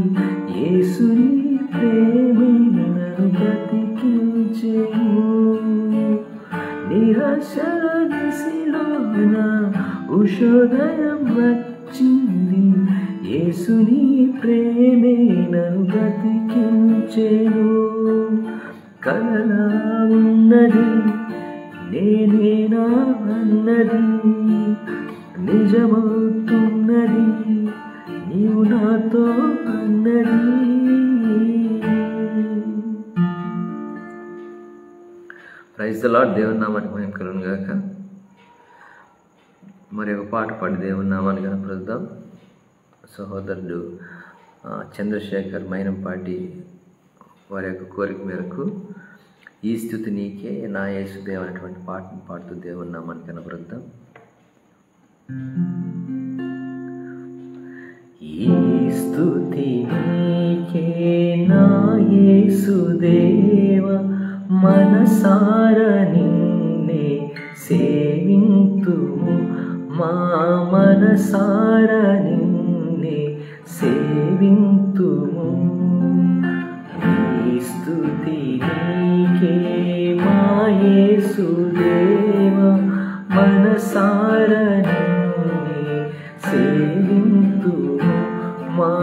యేసుని ప్రేమే నన్ను బ్రతికించెను. నిరాశల నిశలోన ఉషోదయం వచ్చింది, యేసుని ప్రేమే నన్ను బ్రతికించెను. కలలా ఉన్నది నేనేనా అన్నది, నిజమవుతున్నది నీవు నాతో అన్నది. Praise the lord. దేవుని నామానికి మహిమ కలుగును గాక. మరి ఒక పాట పాడి దేవుని నామాన్ని కనపరుద్దాం. సహోదరుడు చంద్రశేఖర్ మైనంపాటి వారి యొక్క కోరిక మేరకు ఈ స్థుతి నీకే నా యేసుదేవ అనేటువంటి పాటను పాడుతూ దేవుని నామాన్ని కనపరుద్దాం. ఈ స్థుతి నీకే నా యేసుదేవ, మనసార నిన్నే సేవింతుము, మా మనసార నిన్నే సేవింతుము. ఈ స్తుతి నీకే మా యేసుదేవ, మనసార నిన్నే సేవింతుము, మా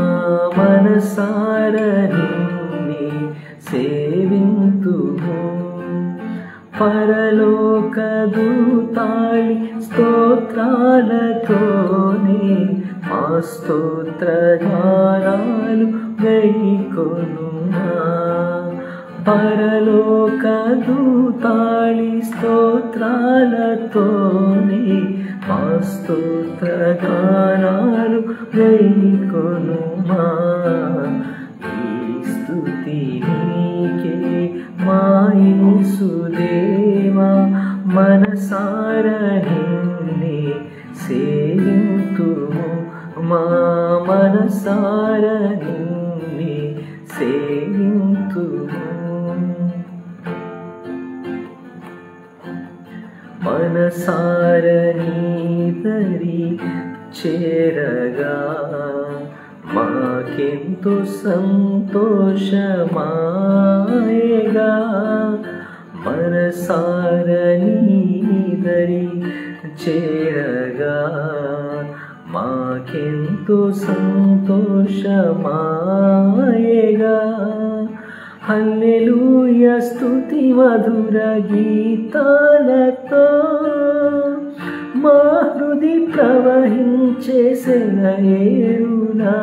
మనసార నిన్నే సేవింతుము. పరలోక దూతాళి స్తోత్రాలతోనే మా స్తోత్రగానాలు గైకొనుమా. పరలోక దూతాళి స్తోత్రాలతోనే మా స్తోత్రగానాలు గైకొనుమా. ఈ స్తుతి నీకే మా యేసుదేవా, మనసారా నిన్నే సేవింతుము, మా మనసారా నిన్నే సేవింతుము. మనసారా నీ దరి చేరగా మాకెంతో సంతోషమాయగా. మనసారా నీ దరి చేరగా మాకెంతో సంతోషమాయగా. హల్లెలూయా స్తుతి మధుర గీతాలతో మా హృది ప్రవహించే సెలయేరులా.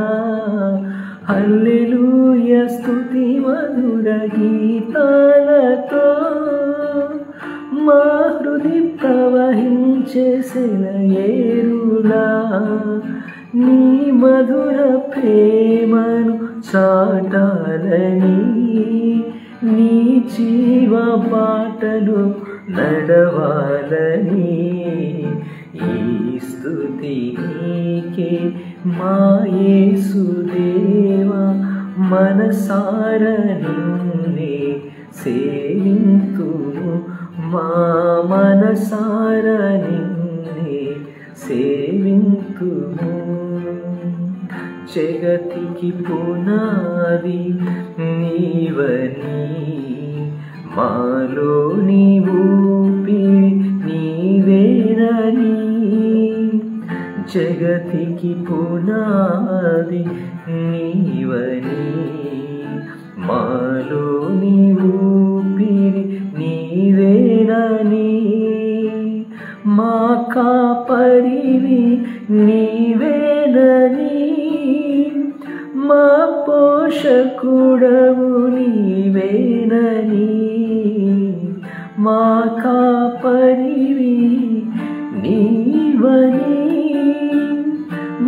హల్లెలూయా స్తుతి మధుర గీతాలతో మా హృది ప్రవహించే సెలయేరులా. నీ మధుర ప్రేమను చాటాలని, నీ జీవ బాటలు నడవాలని. ఈ స్తుతి నీకే మా యేసుదేవా, మనసారా నిన్నే సేవింతుము, మా మనసారా నిన్నే సేవింతుము. జగతికి పునాది నీవని, మాలోని ఊపిరి నీవేనని. జగతికి పునాది నీవని, మాలోని ఊపిరి నీవేనని. మా కాపరివి నీవేనని, మా పోషకుడవు నీవేనని. మా కాపరివి నీవని,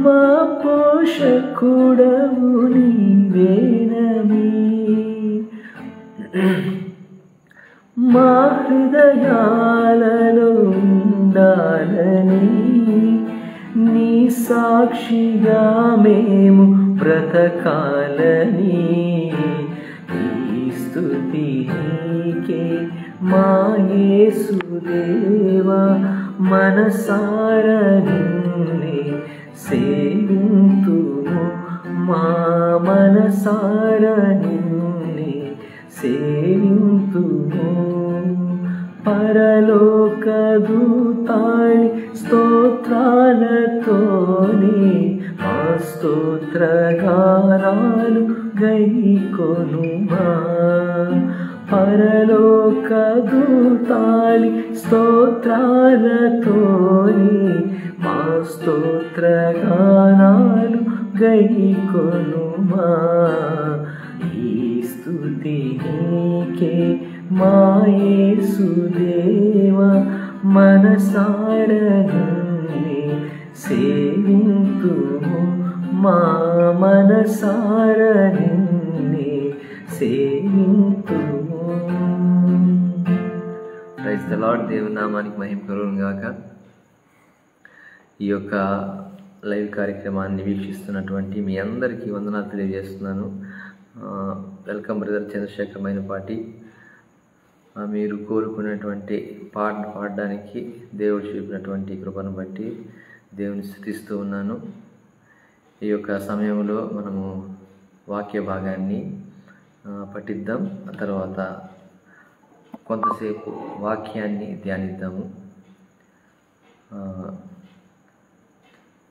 మా పోషకుడవు నీవేనని. మా హృదయాలలో ఉండాలని, నీ సాక్షిగా మేము బ్రతకాలని. ఈ స్తుతి నీకే మా యేసుదేవా, మనసారా నిన్నే సేవింతుము, మా మనసారా నిన్నే సేవింతుము. పరలోక దూతాళి స్తోత్రాలతోనే మా స్తోత్రగానాలు గైకొనుమా. పరలోక దూతాళి స్తోత్రాలతోనే మా స్తోత్రగానాలు గైకొనుమా. ఈ స్తుతి నీకే మా యేసుదేవా, మనసారా నిన్నే సేవింతుము, మా మనసారా నిన్నే సేవింతుము. Praise the lord. దేవుని నామానికి మహిమ కలుగును గాక. ఈ యొక్క లైవ్ కార్యక్రమాన్ని వీక్షిస్తున్నటువంటి మీ అందరికీ వందనాలు తెలియజేస్తున్నాను. Welcome brother Chandrashekar Mainapati. మీరు కోరుకున్నటువంటి పాట పాడడానికి దేవుడు చూపినటువంటి కృపను బట్టి దేవుని స్తుతిస్తూ ఉన్నాను. ఈ యొక్క సమయంలో మనము వాక్య భాగాన్ని పఠిద్దాం. ఆ తర్వాత కొంతసేపు వాక్యాన్ని ధ్యానిద్దాము.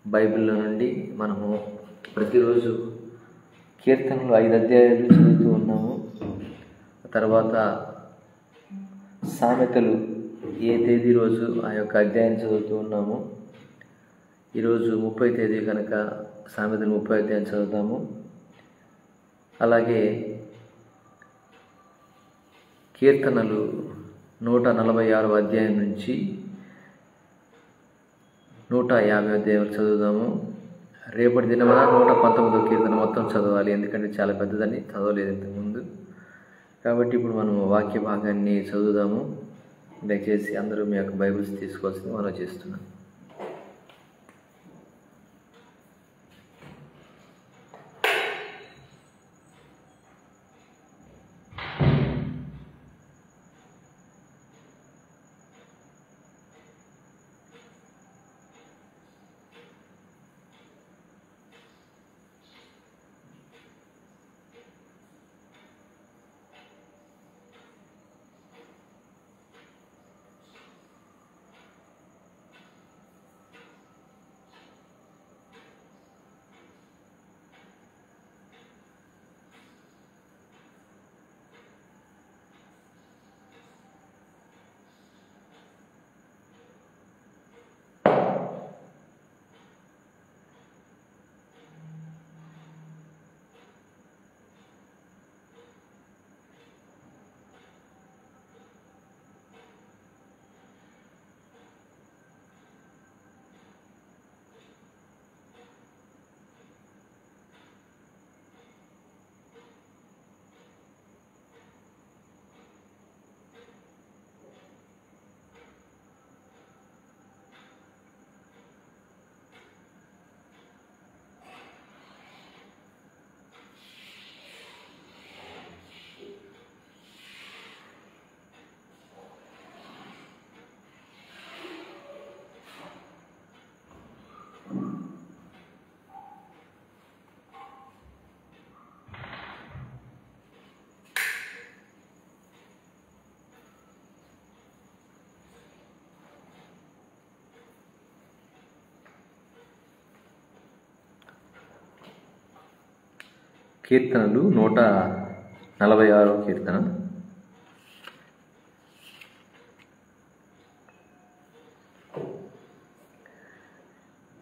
బైబిల్లో నుండి మనము ప్రతిరోజు కీర్తనలు 5 అధ్యాయాలు చదువుతూ ఉన్నాము. తర్వాత సామెతలు ఏ తేదీ రోజు ఆ యొక్క అధ్యాయం చదువుతూ ఉన్నామో, ఈరోజు 30 తేదీ కనుక సామెతలు 30 అధ్యాయం చదువుతాము. అలాగే కీర్తనలు 146 అధ్యాయం నుంచి 150 అధ్యాయం చదువుదాము. రేపటి దినమున 119వ కీర్తన మొత్తం చదవాలి, ఎందుకంటే చాలా పెద్దదని చదవలేదు ఇంతకుముందు. కాబట్టి ఇప్పుడు మనం వాక్య భాగాన్ని చదువుదాము. దయచేసి అందరూ మీ యొక్క బైబిల్స్ తీసుకోవాల్సింది మనం చేస్తున్నాం. కీర్తనలు 146వ కీర్తన.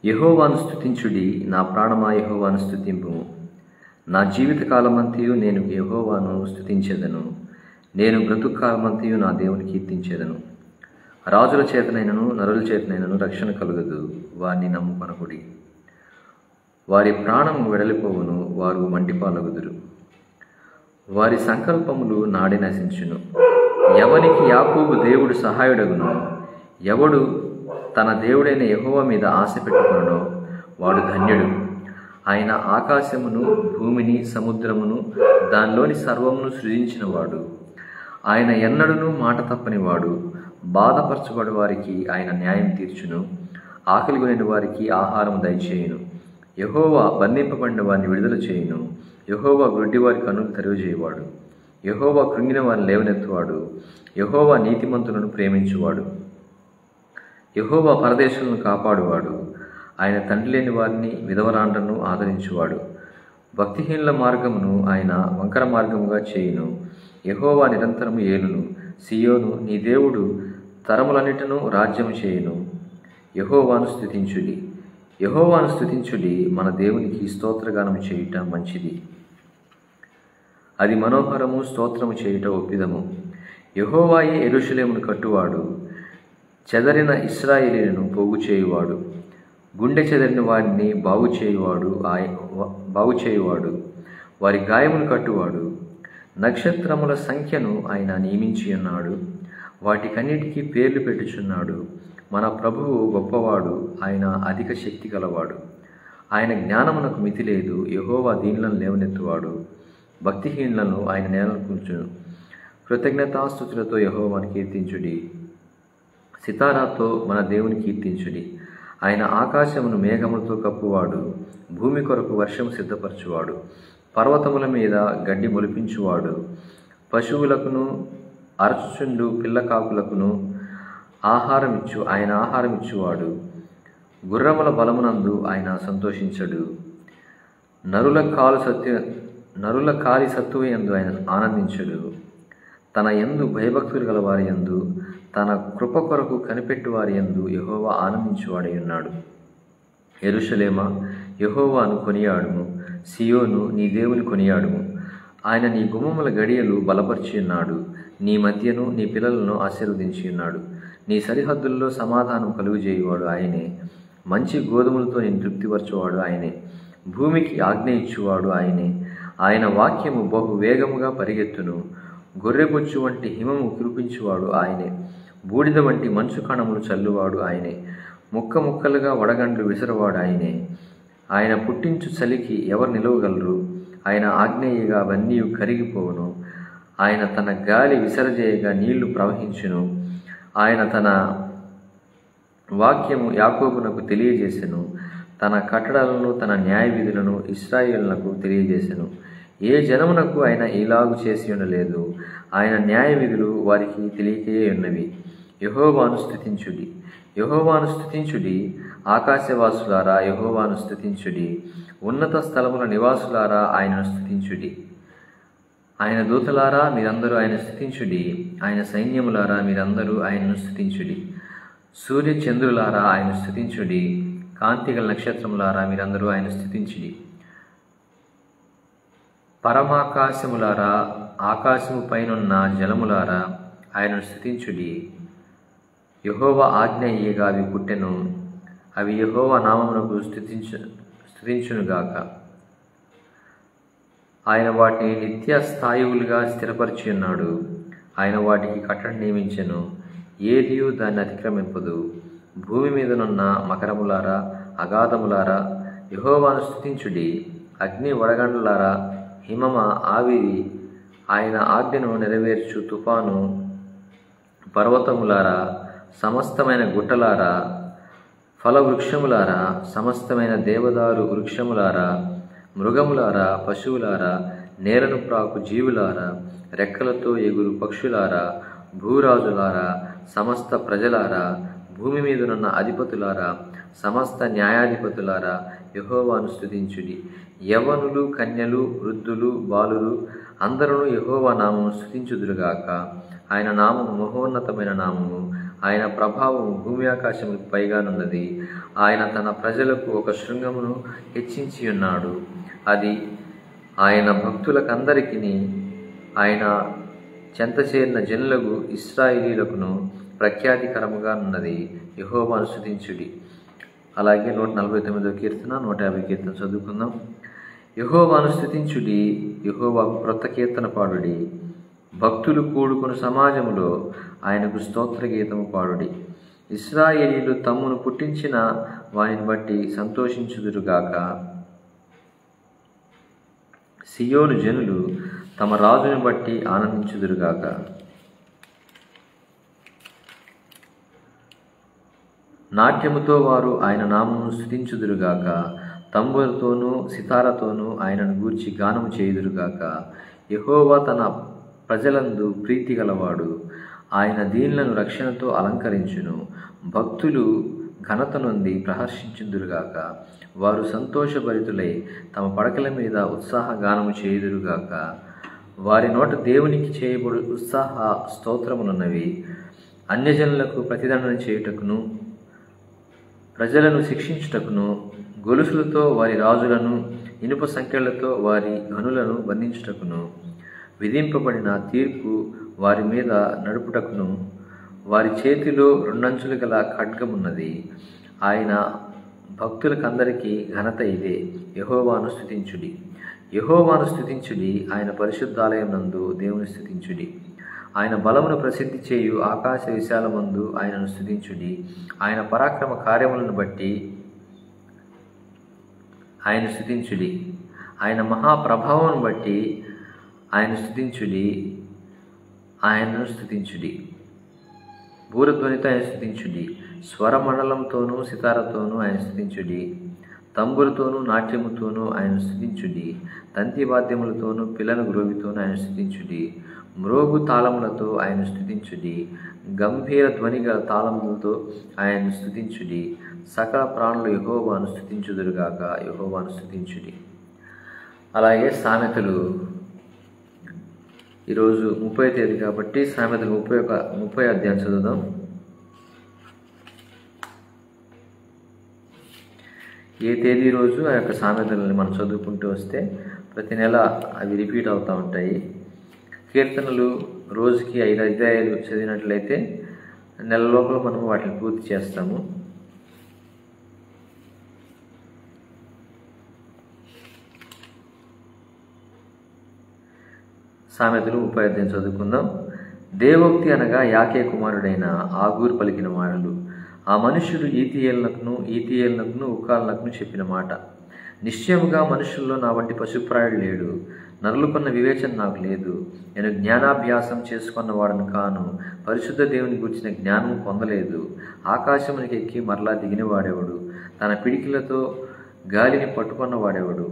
యెహోవాను స్తుతించుడి, నా ప్రాణమా యెహోవాను స్తుతింపుము. నా జీవిత కాలమంతయు నేను యెహోవాను స్తుతించెదను. నేను బ్రతుకు కాలమంతయు నా దేవుని కీర్తించెదను. రాజుల చేతనైనను నరుల చేతనైనను రక్షణ కలుగదు, వారిని నమ్ముకొనకుడి. వారి ప్రాణము వెడలిపోవును, వారు మంటిపాలగుదురు. వారి సంకల్పములు నాడి నశించును. ఎవనికి యాకోబు దేవుడు సహాయుడగును, ఎవడు తన దేవుడైన యెహోవా మీద ఆశ పెట్టుకొనునో వాడు ధన్యుడు. ఆయన ఆకాశమును భూమిని సముద్రమును దానిలోని సర్వమును సృజించినవాడు. ఆయన ఎన్నడూనూ మాట తప్పనివాడు. బాధపరచబడి వారికి ఆయన న్యాయం తీర్చును, ఆకలిగొనిన వారికి ఆహారం దయచేయును. యెహోవా బంధింపబడిన వారిని విడుదల చేయును. యెహోవా గ్రుడ్డివారి కన్నులు తెరవజేయువాడు. యెహోవా కృంగిన వారిని లేవనెత్తువాడు. యెహోవా నీతిమంతులను ప్రేమించువాడు. యెహోవా పరదేశులను కాపాడువాడు. ఆయన తండ్రి లేని వారిని విధవరాండ్రను ఆదరించువాడు. భక్తిహీనుల మార్గమును ఆయన వంకర మార్గముగా చేయును. యెహోవా నిరంతరము ఏలును. సియోను నీ దేవుడు తరములన్నిటినూ రాజ్యము చేయును. యెహోవాను స్తుతించుడి, యెహోవాను స్తుతించుడి. మన దేవునికి స్తోత్రగానము చేయుట మంచిది, అది మనోహరము. స్తోత్రము చేయుట ఒప్పిదము. యెహోవాయే యెరూషలేమును కట్టువాడు, చెదరిన ఇశ్రాయేలీయులను పోగు చేయువాడు. గుండె చెదరిన వారిని బాగు చేయువాడు, వారి గాయమును కట్టువాడు. నక్షత్రముల సంఖ్యను ఆయన నియమించి ఉన్నాడు, వాటికన్నిటికీ పేర్లు పెట్టుచున్నాడు. మన ప్రభువు గొప్పవాడు, ఆయన అధిక శక్తి గలవాడు. ఆయన జ్ఞానమునకు మితి లేదు. యెహోవా దీనులను లేవనెత్తువాడు, భక్తిహీనులను ఆయన నేలను కూర్చును. కృతజ్ఞతాస్తుతులతో యెహోవాను కీర్తించుడి, సితారాతో మన దేవుని కీర్తించుడి. ఆయన ఆకాశమును మేఘములతో కప్పువాడు, భూమి కొరకు వర్షము సిద్ధపరచువాడు. పర్వతముల మీద గడ్డి మొలిపించువాడు. పశువులకును అరచుచుండు పిల్లకాకులకును ఆయన ఆహారమిచ్చువాడు. గుర్రముల బలమునందు ఆయన సంతోషించడు. నరుల కాలి సత్తువయందు ఆయన ఆనందించడు. తన యందు భయభక్తులు గల వారి యందు, తన కృప కొరకు కనిపెట్టు వారి యందు యెహోవా ఆనందించువాడై ఉన్నాడు. యెరూషలేమా, యెహోవాను కొనియాడుము, సియోను నీ దేవుని కొనియాడుము. ఆయన నీ గుమ్మముల గడియలు బలపరిచి ఉన్నాడు, నీ మధ్యను నీ పిల్లలను ఆశీర్వదించి ఉన్నాడు. నీ సరిహద్దుల్లో సమాధానం కలుగుజేయువాడు ఆయనే, మంచి గోధుమలతో నేను తృప్తిపరచువాడు ఆయనే, భూమికి ఆజ్ఞ ఇచ్చువాడు ఆయనే. ఆయన వాక్యము బహు వేగముగా పరిగెత్తును, గొర్రెబొచ్చు వంటి హిమము కురిపించువాడు ఆయనే, బూడిద వంటి మంచు కణములు చల్లువాడు ఆయనే, ముక్క ముక్కలుగా వడగండ్లు విసరవాడు ఆయనే. ఆయన పుట్టించు చలికి ఎవరు నిలవగలరు? ఆయన ఆజ్ఞేయగా అవన్నీ కరిగిపోవును. ఆయన తన గాలి విసరజేయగా నీళ్లు ప్రవహించును. ఆయన తన వాక్యము యాకోబునకు తెలియజేసెను, తన కట్టడలను తన న్యాయ విధులను ఇశ్రాయేలునకు తెలియజేసెను. ఏ జనమునకు ఆయన ఇలాగు చేసి ఉండలేదు, ఆయన న్యాయ విధులు వారికి తెలియకే ఉన్నవి. యెహోవాను స్తుతించుడి, యెహోవాను స్తుతించుడి, ఆకాశవాసులారా యెహోవాను స్తుతించుడి, ఉన్నత స్థలముల నివాసులారా ఆయనను స్తుతించుడి. ఆయన దూతలారా మీరందరూ ఆయన స్తుతించుడి, ఆయన సైన్యములారా మీరందరూ ఆయనను స్తుతించుడి. సూర్య చంద్రులారా ఆయన స్తుతించుడి, కాంతిగల నక్షత్రములారా మీరందరూ ఆయన స్తుతించుడి. పరమాకాశములారా, ఆకాశము పైనున్న జలములారా ఆయనను స్తుతించుడి. యెహోవా ఆజ్ఞ ఇయ్యగా అవి పుట్టెను, అవి యెహోవా నామమునకు స్తుతించునుగాక. ఆయన వాటిని నిత్య స్థాయువులుగా స్థిరపరిచి ఉన్నాడు. ఆయన వాటికి కట్టడి నియమించెను, ఏదియు దాన్ని అతిక్రమింపదు. భూమి మీదనున్న మకరములారా, అగాధములారా యెహోవాను స్తుతించుడి. అగ్ని వడగండ్లారా, హిమమ, ఆవిరి, ఆయన ఆజ్ఞను నెరవేర్చు తుఫాను, పర్వతములారా, సమస్తమైన గుట్టలారా, ఫలవృక్షములారా, సమస్తమైన దేవదారు వృక్షములారా, మృగములారా, పశువులారా, నేలను ప్రాకు జీవులారా, రెక్కలతో ఎగురు పక్షులారా, భూరాజులారా, సమస్త ప్రజలారా, భూమి మీదనున్న అధిపతులారా, సమస్త న్యాయాధిపతులారా యెహోవాను స్తుతించుడి. యవ్వనులు, కన్యలు, వృద్ధులు, బాలురు అందరూ యెహోవా నామము స్తుతించుదురుగాక. ఆయన నామము మహోన్నతమైన నామము, ఆయన ప్రభావము భూమి ఆకాశములకు పైగానున్నది. ఆయన తన ప్రజలకు ఒక శృంగమును హెచ్చించి ఉన్నాడు, అది ఆయన భక్తులకందరికీ ఆయన చెంత చేరిన జనులకు ఇశ్రాయేలీయులకును ప్రఖ్యాతికరముగా ఉన్నది. యెహోవాను స్తుతించుడి. అలాగే 149వ కీర్తన, 150 కీర్తన చదువుకుందాం. యెహోవాను స్తుతించుడి, యెహోవాకు క్రొత్త కీర్తన పాడుడి. భక్తులు కూడుకుని సమాజములో ఆయనకు స్తోత్ర గీతము పాడుడి. ఇశ్రాయేలీయులు తమ్మును పుట్టించిన వానిని బట్టి సంతోషించుదురుగాక. సియోను జనులు తమ రాజుని బట్టి ఆనందించుదురుగాక. నాట్యముతో వారు ఆయన నామమును స్తుతించుదురుగాక. తంబురతోనూ సితారతోనూ ఆయనను గూర్చి గానము చేయుదురుగాక. యెహోవా తన ప్రజలందు ప్రీతి గలవాడు, ఆయన దీనులను రక్షణతో అలంకరించును. భక్తులు ఘనత నొంది ప్రహర్షించుదురుగాక. వారు సంతోషభరితులై తమ పడకల మీద ఉత్సాహ గానము చేయుదురుగాక. వారి నోట దేవునికి చేయబడు ఉత్సాహ స్తోత్రములున్నవి. అన్యజనులకు ప్రతిదండన చేయుటకును, ప్రజలను శిక్షించుటకును, గొలుసులతో వారి రాజులను, ఇనుప సంకెళ్లతో వారి ఘనులను బంధించుటకును, విధింపబడిన తీర్పు వారి మీద నడుపుటకును, వారి చేతిలో రెండంచులు గల ఖడ్గమున్నది. ఆయన భక్తులకందరికీ ఘనత ఇదే. యెహోవాను స్తుతించుడి, యెహోవాను స్తుతించుడి. ఆయన పరిశుద్ధాలయం నందు దేవుని స్తుతించుడి. ఆయన బలమును ప్రసిద్ధి చేయు ఆకాశ విశాలమందు ఆయనను స్తుతించుడి. ఆయన పరాక్రమ కార్యములను బట్టి ఆయన స్తుతించుడి. ఆయన మహాప్రభావం బట్టి ఆయన స్తుతించుడి. ఆయనను స్తుతించుడి. బూరధ్వనితో ఆయన స్తుతించుడి. స్వరమండలంతోనూ సితారతోనూ ఆయన స్తుతించుడి. తంబురతోనూ నాట్యముతోనూ ఆయన స్తుతించుడి. తంతి వాద్యములతోనూ పిల్లన గ్రోవితోనూ ఆయన స్తుతించుడి. మ్రోగు తాళములతో ఆయన స్తుతించుడి. గంభీర ధ్వని గల తాళములతో ఆయన స్తుతించుడి. సకల ప్రాణులు యెహోవాను స్తుతించుదురుగాక. యెహోవాను స్తుతించుడి. అలాగే సామెతలు ఈరోజు 30వ తేదీ కాబట్టి సామెతలు 30 అధ్యాయం చదువుదాం. ఏ తేదీ రోజు ఆ యొక్క సామెతలని మనం చదువుకుంటూ వస్తే ప్రతి నెల అవి రిపీట్ అవుతూ ఉంటాయి. కీర్తనలు రోజుకి 5 అధ్యాయాలు చదివినట్లయితే నెల లోపల మనం వాటిని పూర్తి చేస్తాము. సామెతలు 30 అధ్యాయం చదువుకుందాం. దేవోక్తి అనగా యాకే కుమారుడైన ఆగూరు పలికిన మాటలు. ఆ మనుష్యుడు ఈతీయేలునకును ఉక్కాలనకును చెప్పిన మాట. నిశ్చయముగా మనుషుల్లో నా వంటి పశుప్రాయుడు లేడు, నరులుకున్న వివేచన నాకు లేదు. నేను జ్ఞానాభ్యాసం చేసుకున్నవాడను కాను, పరిశుద్ధ దేవుని గురించిన జ్ఞానము పొందలేదు. ఆకాశమునికి ఎక్కి మరలా దిగినవాడెవడు? తన పిడికిలతో గాలిని పట్టుకున్నవాడెవడు?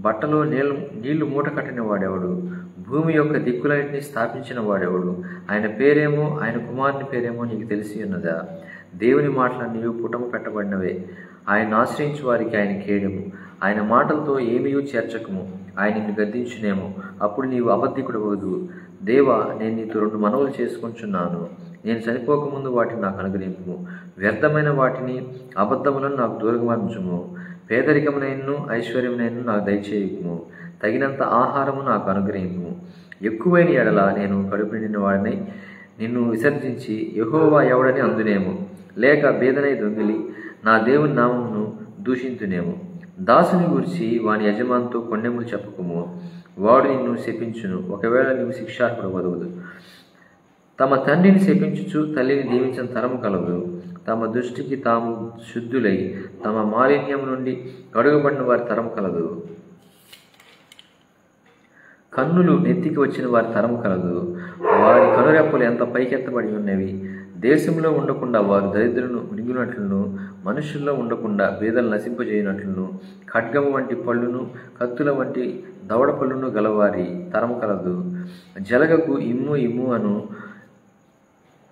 బట్టలో నీళ్లు మూట కట్టిన వాడెవడు? భూమి యొక్క దిక్కులన్నింటినీ స్థాపించిన వాడెవడు? ఆయన పేరేమో, ఆయన కుమారుని పేరేమో నీకు తెలిసి ఉన్నదా? దేవుని మాటలన్నీ పుటము పెట్టబడినవే. ఆయన ఆశ్రయించు వారికి ఆయన కేడెము. ఆయన మాటలతో ఏమీయూ చేర్చకము. ఆయన నిన్ను గద్దించునేమో, అప్పుడు నీవు అబద్ధికుడు అవ్వదు. దేవా, నేను నీతో 2 మనవులు చేసుకుంటున్నాను. నేను చనిపోకముందు వాటిని నాకు అనుగ్రహింపుము. వ్యర్థమైన వాటిని, అబద్ధములను నాకు దూరమరించుము. పేదరికమునైనను ఐశ్వర్యమునైనను నాకు దయచేయకుము. తగినంత ఆహారము నాకు అనుగ్రహింపుము. ఎక్కువైన ఎడల నేను కడుపు నిండిన వాడిని నిన్ను విసర్జించి యెహోవా ఎవడని అందునేమో, లేక బేదనై దొంగిలి నా దేవుని నామమును దూషించునేమో. దాసుని గురించి వాని యజమానితో కొన్నెములు చెప్పకుము, వాడు నిన్ను శపించును. ఒకవేళ నీవు శిక్షార్హుడు వదవదు. తమ తండ్రిని శపించుచు తల్లిని దీవించిన తరము కలదు. తమ దృష్టికి తాము శుద్ధులై తమ మాలిన్యం నుండి కడుగబడిన వారి తరము కలదు. కన్నులు నెత్తికి వచ్చిన వారి తరము కలదు. వారి కనురెప్పలు ఎంత పైకెత్తబడి ఉన్నవి. దేశంలో ఉండకుండా వారు దరిద్రులను మింగునట్లును, మనుషుల్లో ఉండకుండా బీదలు నశింపజేయనట్లును, ఖడ్గము వంటి పళ్ళును కత్తుల వంటి దవడ పళ్ళును గలవారి తరము కలదు. జలగకు ఇమ్ము అను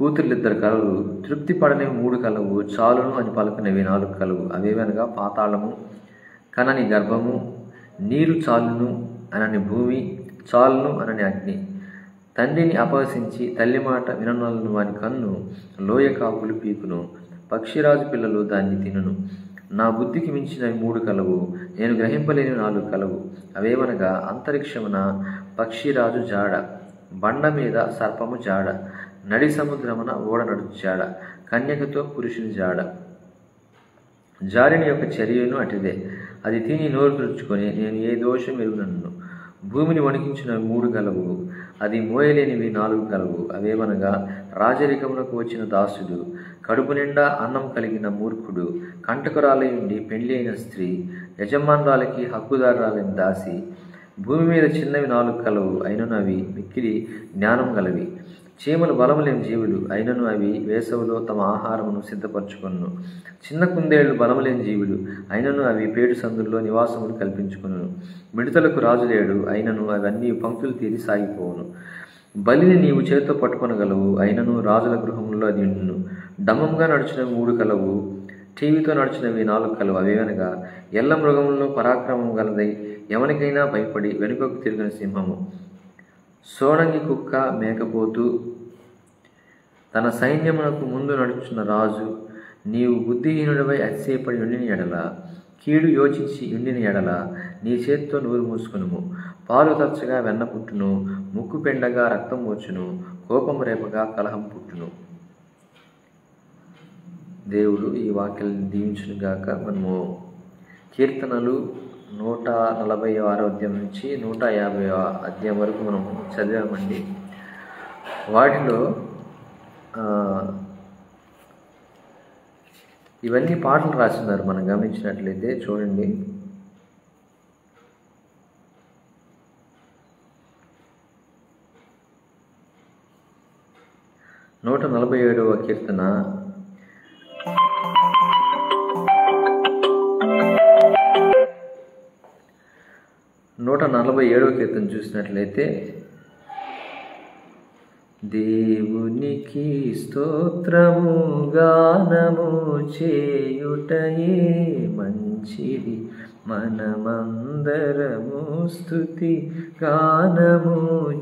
కూతుర్లిద్దరు కలవు, తృప్తి పడనివి 3 కలవు, చాలును అని పలుకునేవి 4 కలవు. అవేవనగా పాతాళము, కనని గర్భము, నీరు చాలును అనని భూమి, చాలును అనని అగ్ని. తండ్రిని అపహసించి తల్లి మాట విననొల్లని వాని కన్ను లోయ కాకులు పీకును. పక్షిరాజు పిల్లలు దాన్ని తినును. నా బుద్ధికి మించినవి 3 కలవు, నేను గ్రహింపలేని 4 కలవు. అవేవనగా అంతరిక్షమున పక్షిరాజు జాడ, బండ మీద సర్పము జాడ, నడి సముద్రమున ఓడ నడుచు జాడ, కన్యకతో పురుషుని జాడ. జారిని యొక్క చర్యను అటిదే, అది తిని నోరు తుడుచుకొని నేను ఏ దోషం ఎరుగునన్ను. భూమిని వణికించిన 3 కలవు, అది మోయలేనివి 4 కలవు. అవేవనగా రాజరికమునకు వచ్చిన దాసుడు, కడుపు నిండా అన్నం కలిగిన మూర్ఖుడు, కంటకురాలై ఉండి పెండ్లి అయిన స్త్రీ, యజమానురాలకి హక్కుదారురాలైన దాసి. భూమి మీద చిన్నవి 4 కలవు, అయినను అవి మిక్కిలి జ్ఞానం గలవి. చీమలు బలము లేని జీవులు, అయినను అవి వేసవిలో తమ ఆహారమును సిద్ధపరచుకొను. చిన్న కుందేళ్లు బలము లేని జీవులు, అయినను అవి పేడు సందుల్లో నివాసములు కల్పించుకొను. మిడతలకు రాజు లేడు, అయినను అవన్నీ పంక్తులు తీరి సాగిపోవును. బలిని నీవు చేతితో పట్టుకొనగలవు, అయినను రాజుల గృహంలో అది ఉండును. డమ్మంగా నడిచినవి 3 కలవు, టీవీతో నడిచినవి 4 కలవు. అవేవనగా ఎల్ల మృగములలో పరాక్రమం గలదై ఎవరికైనా భయపడి వెనుకకు తిరిగిన సింహము, సోడంగి కుక్క, మేకపోతు, తన సైన్యమునకు ముందు నడుచున్న రాజు. నీవు బుద్ధిహీనుడివై అతిశయపడి ఉండిన ఎడల, కీడు యోచించి ఉండిన ఎడల నీ చేతితో నూరు మూసుకునుము. పాలు తరచగా వెన్న పుట్టును, ముక్కు పెండగా రక్తం వచ్చును, కోపం రేపగా కలహం పుట్టును. దేవుడు ఈ వాక్యాలను దీవించునుగాక. మనము కీర్తనలు 146వ అధ్యాయం నుంచి 150వ అధ్యాయం వరకు మనం చదివామండి. వాటిలో ఇవన్నీ పాటలు రాస్తున్నారు. మనం గమనించినట్లయితే చూడండి. నూట 147వ కీర్తన 147వ కీర్తన చూసినట్లయితే, దేవునికి స్తోత్రము గానము చేయుటయే మంచిది, మనమందరము స్తుతి గానము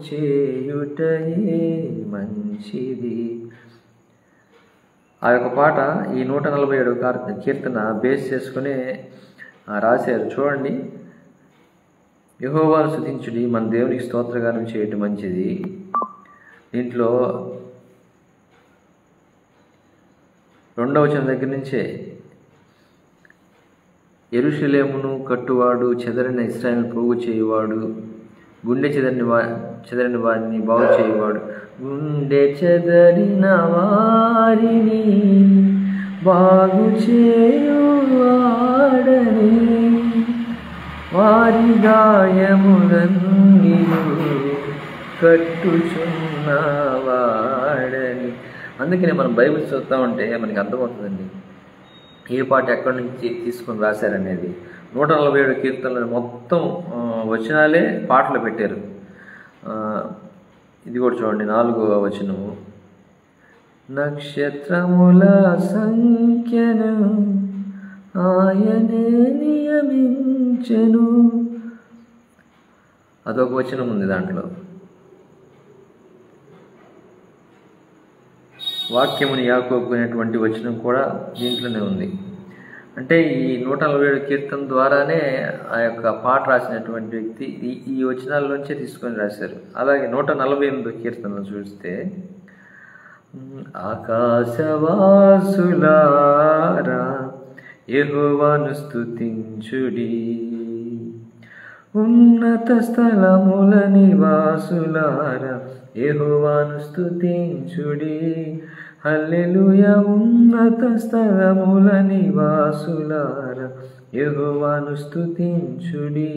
చేయుటయే మంచిది. ఆ యొక్క పాట ఈ 147 కీర్తన బేస్ చేసుకునే రాశారు. చూడండి, యెహోవాను స్తుతించుడి, మన దేవునికి స్తోత్రగానం చేయటం మంచిది. దీంట్లో 2వ వచనం దగ్గర నుంచే యెరూషలేమును కట్టువాడు, చెదరిన ఇశ్రాయేలును పోగు చేయువాడు, గుండె చెదరిన వారిని బాగు చేయువాడు, గుండె చెదరిన వారిని బాగు చేయువాడని, వారి గాయములన్నీయు కట్టుచున్నవాడని. అందుకనే మనం బైబిల్ చదువుతా ఉంటే మనకి అర్థమవుతుందండి ఏ పాట ఎక్కడి నుంచి తీసుకొని రాశారనేది. 147 కీర్తనలు మొత్తం వచనాలే పాటలు పెట్టారు. ఇది కూడా చూడండి, 4వ వచనము, నక్షత్రముల సంఖ్యను ఆయనే నియమించెను. అదొక వచనం ఉంది దాంట్లో. వాక్యముని యాకోబు అనేటువంటి వచనం కూడా దీంట్లోనే ఉంది. అంటే ఈ 147 కీర్తన ద్వారానే ఆ యొక్క పాట రాసినటువంటి వ్యక్తి ఈ వచనాల్లోంచే తీసుకొని రాశారు. అలాగే 148 కీర్తనలు చూస్తే, ఆకాశవాసులారా యెహోవాను స్తుతించుడి, ఉన్నత స్థలముల నివాసులారా యెహోవాను స్తుతించుడి, హల్లెలూయా. ఉన్నత స్థలముల నివాసులారా యెహోవాను స్తుతించుడి.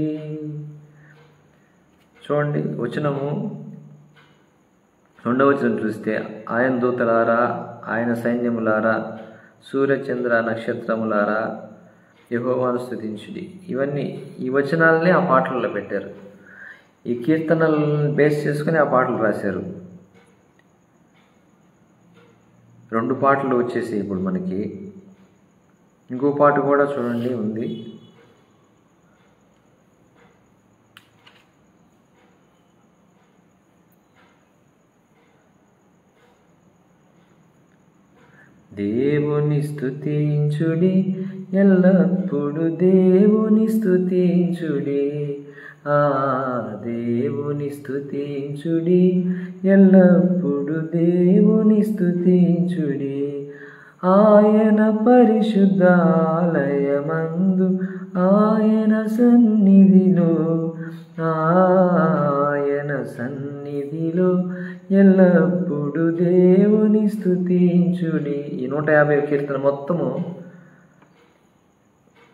చూడండి వచనము 2వ వచనం చూస్తే, ఆయన దూతలారా, ఆయన సైన్యములారా, సూర్యచంద్ర నక్షత్రములారా యెహోవాను స్తుతించుడి. ఇవన్నీ ఈ వచనాలనే ఆ పాటల్లో పెట్టారు. ఈ కీర్తనలను బేస్ చేసుకుని ఆ పాటలు రాశారు. 2 పాటలు వచ్చేసి ఇప్పుడు మనకి. ఇంకో పాట కూడా చూడండి ఉంది. దేవుని స్తుతించుడి, ఎల్లప్పుడు దేవుని స్తుతించుడి, దేవుని స్తుతించుడి, ఎల్లప్పుడు దేవుని స్తుతించుడి, ఆయన పరిశుద్ధాలయమందు ఆయన సన్నిధిలో ఎల్లప్పుడు దేవుని స్తుతించుడి. ఈ 150 కీర్తన మొత్తము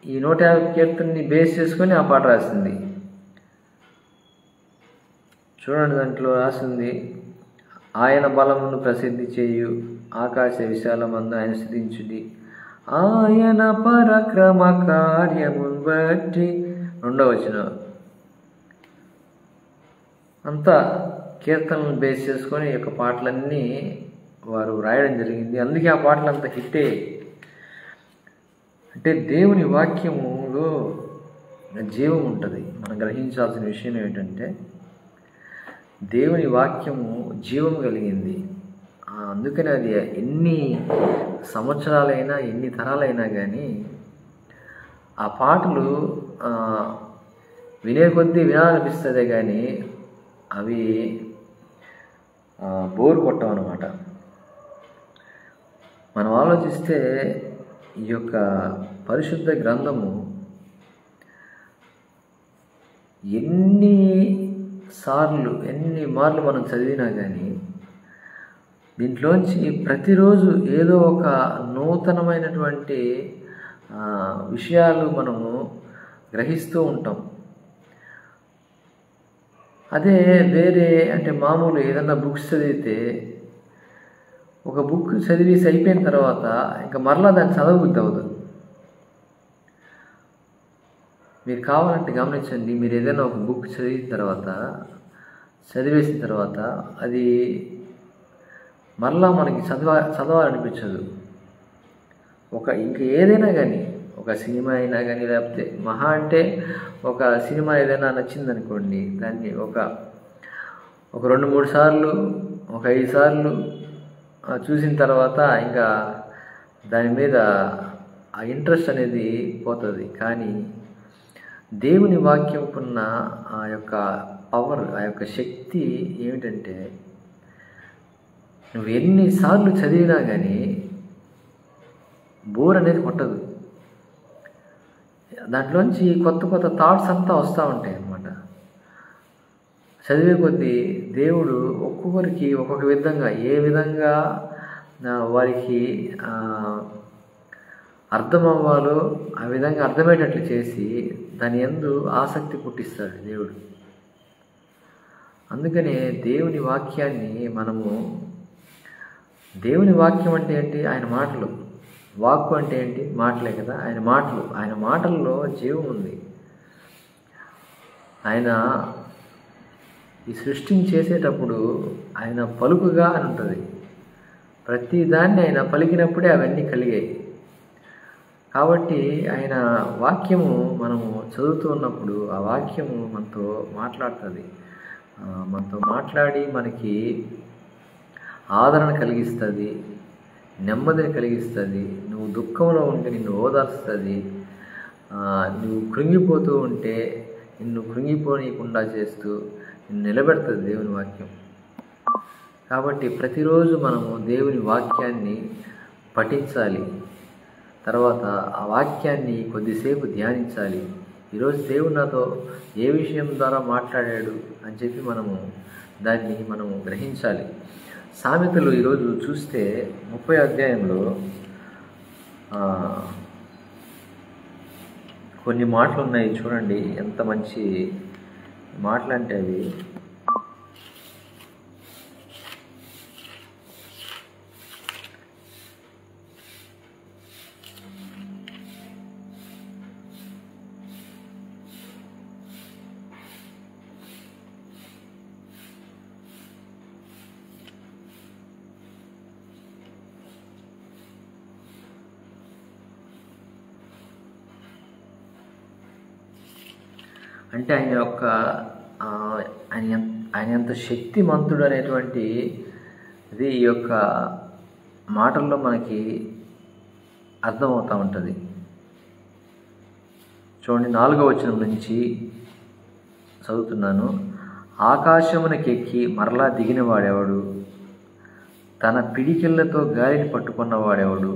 ఈ 150 కీర్తనని బేస్ చేసుకొని ఆ పాట రాసింది. చూడండి, దాంట్లో రాసింది, ఆయన బలమును ప్రసిద్ధి చేయు, ఆకాశ విశాలమందు ఆయన స్తుతించుడి, ఆయన పరాక్రమ కార్యమును బట్టి. 2వ వచనం అంతా కీర్తనలను బేస్ చేసుకొని ఈ యొక్క పాటలన్నీ వారు రాయడం జరిగింది. అందుకే ఆ పాటలు అంత హిట్టే. అంటే దేవుని వాక్యములో జీవం ఉంటుంది. మనం గ్రహించాల్సిన విషయం ఏమిటంటే దేవుని వాక్యము జీవం కలిగింది. అందుకని అది ఎన్ని సంవత్సరాలైనా ఎన్ని తరాలైనా కానీ ఆ పాటలు వినే కొద్దీ వినాలనిపిస్తుంది, కానీ అవి బోరు కొట్టమన్నమాట. మనం ఆలోచిస్తే ఈ యొక్క పరిశుద్ధ గ్రంథము ఎన్ని మార్లు మనం చదివినా కానీ దీంట్లోంచి ప్రతిరోజు ఏదో ఒక నూతనమైనటువంటి విషయాలు మనము గ్రహిస్తూ ఉంటాం. అదే వేరే అంటే మామూలు ఏదన్నా బుక్స్ చదివితే ఒక బుక్ చదివేసి అయిపోయిన తర్వాత ఇంకా మరలా దాన్ని చదవబుద్ధి అవ్వదు. మీరు కావాలంటే గమనించండి, మీరు ఏదైనా ఒక బుక్ చదివేసిన తర్వాత అది మరలా మనకి చదవాలనిపించదు. ఇంకా ఏదైనా కానీ, ఒక సినిమా అయినా కానీ, లేకపోతే మహా అంటే ఒక సినిమా ఏదైనా నచ్చిందనుకోండి, దాన్ని ఒక 2-3 సార్లు, ఒక 5 సార్లు చూసిన తర్వాత ఇంకా దాని మీద ఆ ఇంట్రెస్ట్ అనేది పోతుంది. కానీ దేవుని వాక్యంకున్న ఆ యొక్క పవర్, ఆ యొక్క శక్తి ఏమిటంటే, నువ్వు ఎన్నిసార్లు చదివినా కానీ బోర్ అనేది కొట్టదు. దాంట్లోంచి కొత్త కొత్త థాట్స్ అంతా వస్తూ ఉంటాయి అన్నమాట. చదివే కొద్దీ దేవుడు ఒక్కొక్కరికి ఒక్కొక్క విధంగా, ఏ విధంగా వారికి అర్థం అవ్వాలో ఆ విధంగా అర్థమయ్యేటట్లు చేసి దాని యందు ఆసక్తి పుట్టిస్తాడు దేవుడు. అందుకనే దేవుని వాక్యాన్ని మనము, దేవుని వాక్యం అంటే ఏంటి? ఆయన మాటలు. వాక్కు అంటే ఏంటి? మాటలే కదా. ఆయన మాటల్లో జీవం ఉంది. ఆయన ఈ సృష్టిని చేసేటప్పుడు ఆయన పలుకుగా అని ఉంటుంది. ప్రతి దాన్ని ఆయన పలికినప్పుడే అవన్నీ కలిగాయి. కాబట్టి ఆయన వాక్యము మనము చదువుతూ ఉన్నప్పుడు ఆ వాక్యము మనతో మాట్లాడుతుంది. మనతో మాట్లాడి మనకి ఆదరణ కలిగిస్తుంది, నెమ్మదిని కలిగిస్తుంది. నువ్వు దుఃఖంలో ఉంటే నిన్ను ఓదార్స్తుంది. నువ్వు కృంగిపోతూ ఉంటే నిన్ను కృంగిపోనీయకుండా చేస్తూ నిన్ను నిలబెడుతుంది దేవుని వాక్యం. కాబట్టి ప్రతిరోజు మనము దేవుని వాక్యాన్ని పఠించాలి. తర్వాత ఆ వాక్యాన్ని కొద్దిసేపు ధ్యానించాలి. ఈరోజు దేవుడు నాతో ఏ విషయం ద్వారా మాట్లాడాడు అని చెప్పి దాన్ని మనము గ్రహించాలి. సామెతలు ఈరోజు చూస్తే 30వ అధ్యాయంలో కొన్ని మాటలు ఉన్నాయి. చూడండి ఎంత మంచి మాటలు అంటే అవి. అంటే ఆయన ఎంత శక్తిమంతుడు అనేటువంటి ఇది ఈ యొక్క మాటల్లో మనకి అర్థమవుతూ ఉంటుంది. చూడండి 4వ వచనం నుంచి చదువుతున్నాను. ఆకాశమునకెక్కి మరలా దిగిన వాడెవడు? తన పిడికిళ్లతో గాలిని పట్టుకున్నవాడెవడు?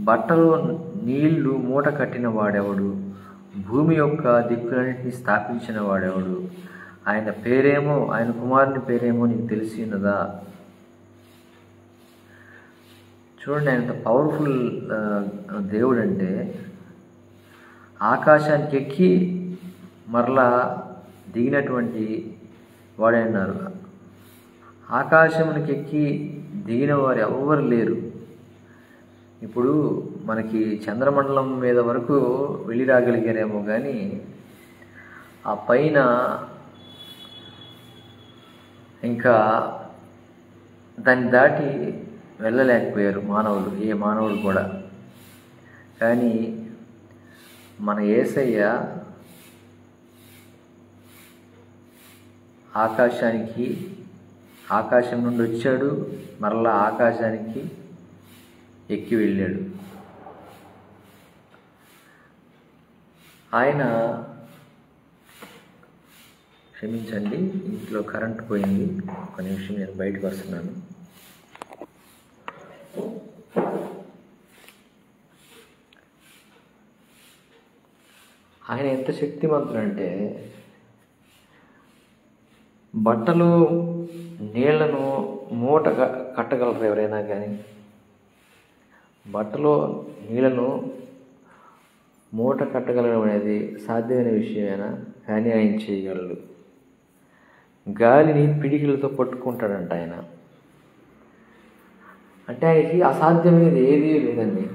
బట్టలో నీళ్లు మూట కట్టిన వాడెవడు? భూమి యొక్క దిక్కులన్నింటినీ స్థాపించిన వాడెవడు? ఆయన పేరేమో, ఆయన కుమారుని పేరేమో నీకు తెలిసినదా? చూడండి ఆయన ఎంత పవర్ఫుల్ దేవుడు అంటే, ఆకాశానికి ఎక్కి మరలా దిగినటువంటి వాడే అన్నారు. ఆకాశమునికి ఎక్కి దిగిన వారు ఎవ్వరు లేరు. ఇప్పుడు మనకి చంద్రమండలం మీద వరకు వెళ్ళి రాగలిగారేమో, కానీ ఆ పైన ఇంకా దాన్ని దాటి వెళ్ళలేకపోయారు మానవులు, ఏ మానవుడు కూడా. కానీ మన యేసయ్య ఆకాశం నుండి వచ్చాడు, మరలా ఆకాశానికి ఎక్కి వెళ్ళాడు. ఆయన, క్షమించండి ఇంట్లో కరెంట్ పోయింది, ఒక నిమిషం నేను బయటకు వస్తున్నాను. ఆయన ఎంత శక్తిమంతుడంటే, బట్టలు నీళ్లను మూట కట్టగలరు ఎవరైనా కానీ? బట్టలో నీళ్లను మూట కట్టగలడం అనేది సాధ్యమైన విషయమేనా? కానీ ఆయన చేయగలడు. గాలిని పిడికిలతో పట్టుకుంటాడంట ఆయన. అంటే ఆయనకి అసాధ్యమైనది ఏదీ లేదండి,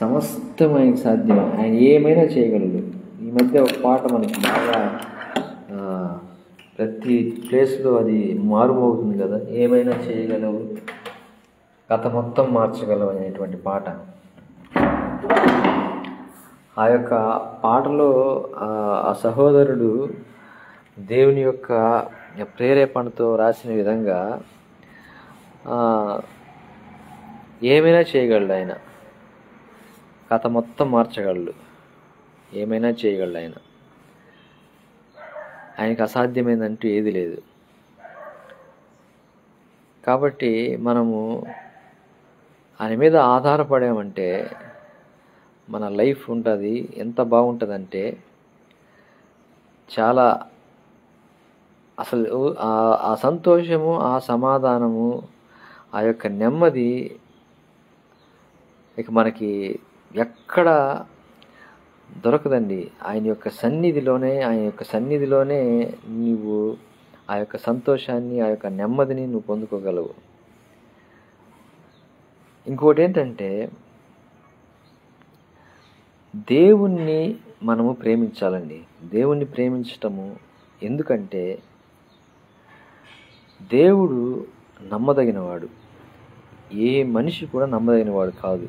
సమస్తమైన సాధ్యమే. ఆయన ఏమైనా చేయగలడు. ఈ మధ్య ఒక పాట మనకి బాగా ప్రతి ప్లేస్లో అది మారుమోగుతుంది కదా, ఏమైనా చేయగలవు, కథ మొత్తం మార్చగలవు అనేటువంటి పాట. ఆ యొక్క పాటలో ఆ సహోదరుడు దేవుని యొక్క ప్రేరేపణతో రాసిన విధంగా ఏమైనా చేయగలడు ఆయన. కథ మొత్తం మార్చగలడు. ఏమైనా చేయగలడు ఆయన. ఆయనకు అసాధ్యమైందంటూ ఏది లేదు. కాబట్టి మనము ఆయన మీద ఆధారపడామంటే మన లైఫ్ ఉంటుంది. ఎంత బాగుంటుందంటే చాలా అసలు ఆ సంతోషము, ఆ సమాధానము, ఆ యొక్క నెమ్మది ఇక మనకి ఎక్కడ దొరకదండి. ఆయన యొక్క సన్నిధిలోనే నీవు ఆ యొక్క సంతోషాన్ని, ఆ యొక్క నెమ్మదిని నువ్వు పొందుకోగలవు. ఇంకోటి ఏంటంటే దేవుణ్ణి మనము ప్రేమించాలండి. దేవుణ్ణి ప్రేమించటము ఎందుకంటే దేవుడు నమ్మదగినవాడు. ఏ మనిషి కూడా నమ్మదగినవాడు కాదు.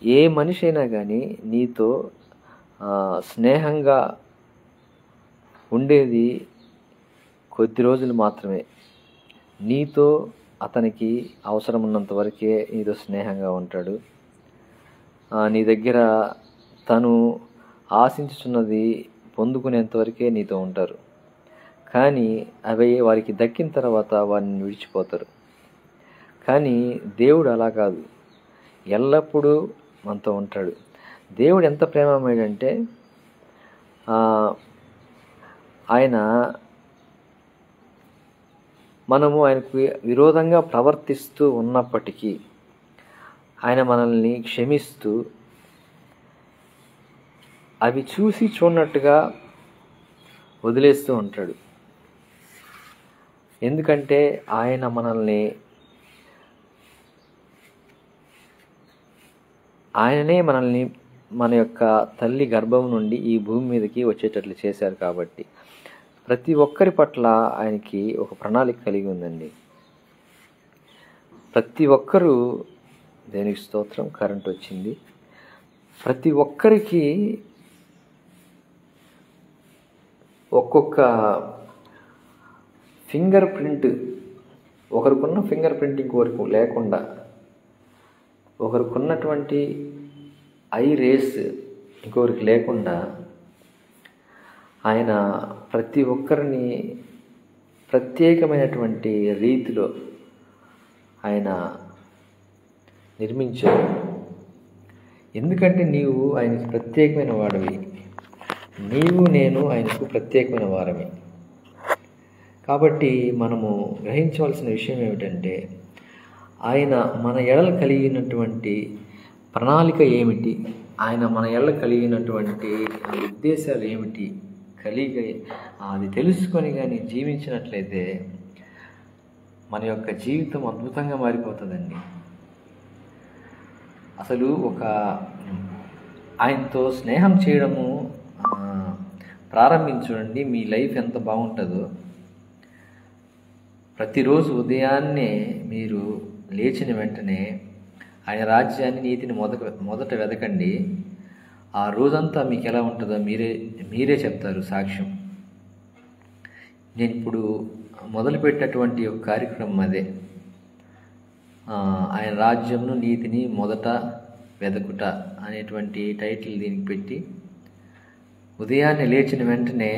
ఏ మనిషి అయినా కానీ నీతో స్నేహంగా ఉండేది కొద్ది రోజులు మాత్రమే. నీతో అతనికి అవసరం ఉన్నంత వరకే నీతో స్నేహంగా ఉంటాడు. నీ దగ్గర తను ఆశించుచున్నది పొందుకునేంత వరకే నీతో ఉంటారు. కానీ అవి వారికి దక్కిన తర్వాత వారిని విడిచిపోతారు. కానీ దేవుడు అలా కాదు, ఎల్లప్పుడూ మనతో ఉంటాడు. దేవుడు ఎంత ప్రేమమయుడంటే ఆయన మనము ఆయనకు విరోధంగా ప్రవర్తిస్తూ ఉన్నప్పటికీ ఆయన మనల్ని క్షమిస్తూ అవి చూసి చూడనట్టుగా వదిలేస్తూ ఉంటాడు. ఎందుకంటే ఆయననే మనల్ని మన యొక్క తల్లి గర్భం నుండి ఈ భూమి మీదకి వచ్చేటట్లు చేశారు. కాబట్టి ప్రతి ఒక్కరి పట్ల ఆయనకి ఒక ప్రణాళిక కలిగి ఉందండి. ప్రతి ఒక్కరూ, దేనికి స్తోత్రం, కరెంట్ వచ్చింది. ప్రతి ఒక్కరికి ఒక్కొక్క ఫింగర్ ప్రింట్, ఒకరికున్న ఫింగర్ ప్రింట్ ఇంకొకరికి లేకుండా, ఒకరికున్నటువంటి ఐ రేస్ ఇంకొకరికి లేకుండా ఆయన ప్రతి ఒక్కరిని ప్రత్యేకమైనటువంటి రీతిలో ఆయన నిర్మించారు. ఎందుకంటే నీవు ఆయనకు ప్రత్యేకమైన వాడివి. నీవు నేను ఆయనకు ప్రత్యేకమైన వారమే. కాబట్టి మనము గ్రహించవలసిన విషయం ఏమిటంటే ఆయన మన ఎడల కలిగినటువంటి ప్రణాళిక ఏమిటి, ఆయన మన ఎడల కలిగినటువంటి ఉద్దేశాలు ఏమిటి అది తెలుసుకొని కానీ జీవించినట్లయితే మన యొక్క జీవితం అద్భుతంగా మారిపోతుందండి. అసలు ఆయనతో స్నేహం చేయడము ప్రారంభించండి, మీ లైఫ్ ఎంత బాగుంటుందో. ప్రతిరోజు ఉదయాన్నే మీరు లేచిన వెంటనే ఆయన రాజ్యాన్ని, నీతిని మొదట వెతకండి. ఆ రోజంతా మీకు ఎలా ఉంటుందో మీరే చెప్తారు సాక్ష్యం. నేను ఇప్పుడు మొదలుపెట్టినటువంటి ఒక కార్యక్రమం అదే. ఆయన రాజ్యంను, నీతిని మొదట వెదకుట అనేటువంటి టైటిల్ దీనికి పెట్టి ఉదయాన్నే లేచిన వెంటనే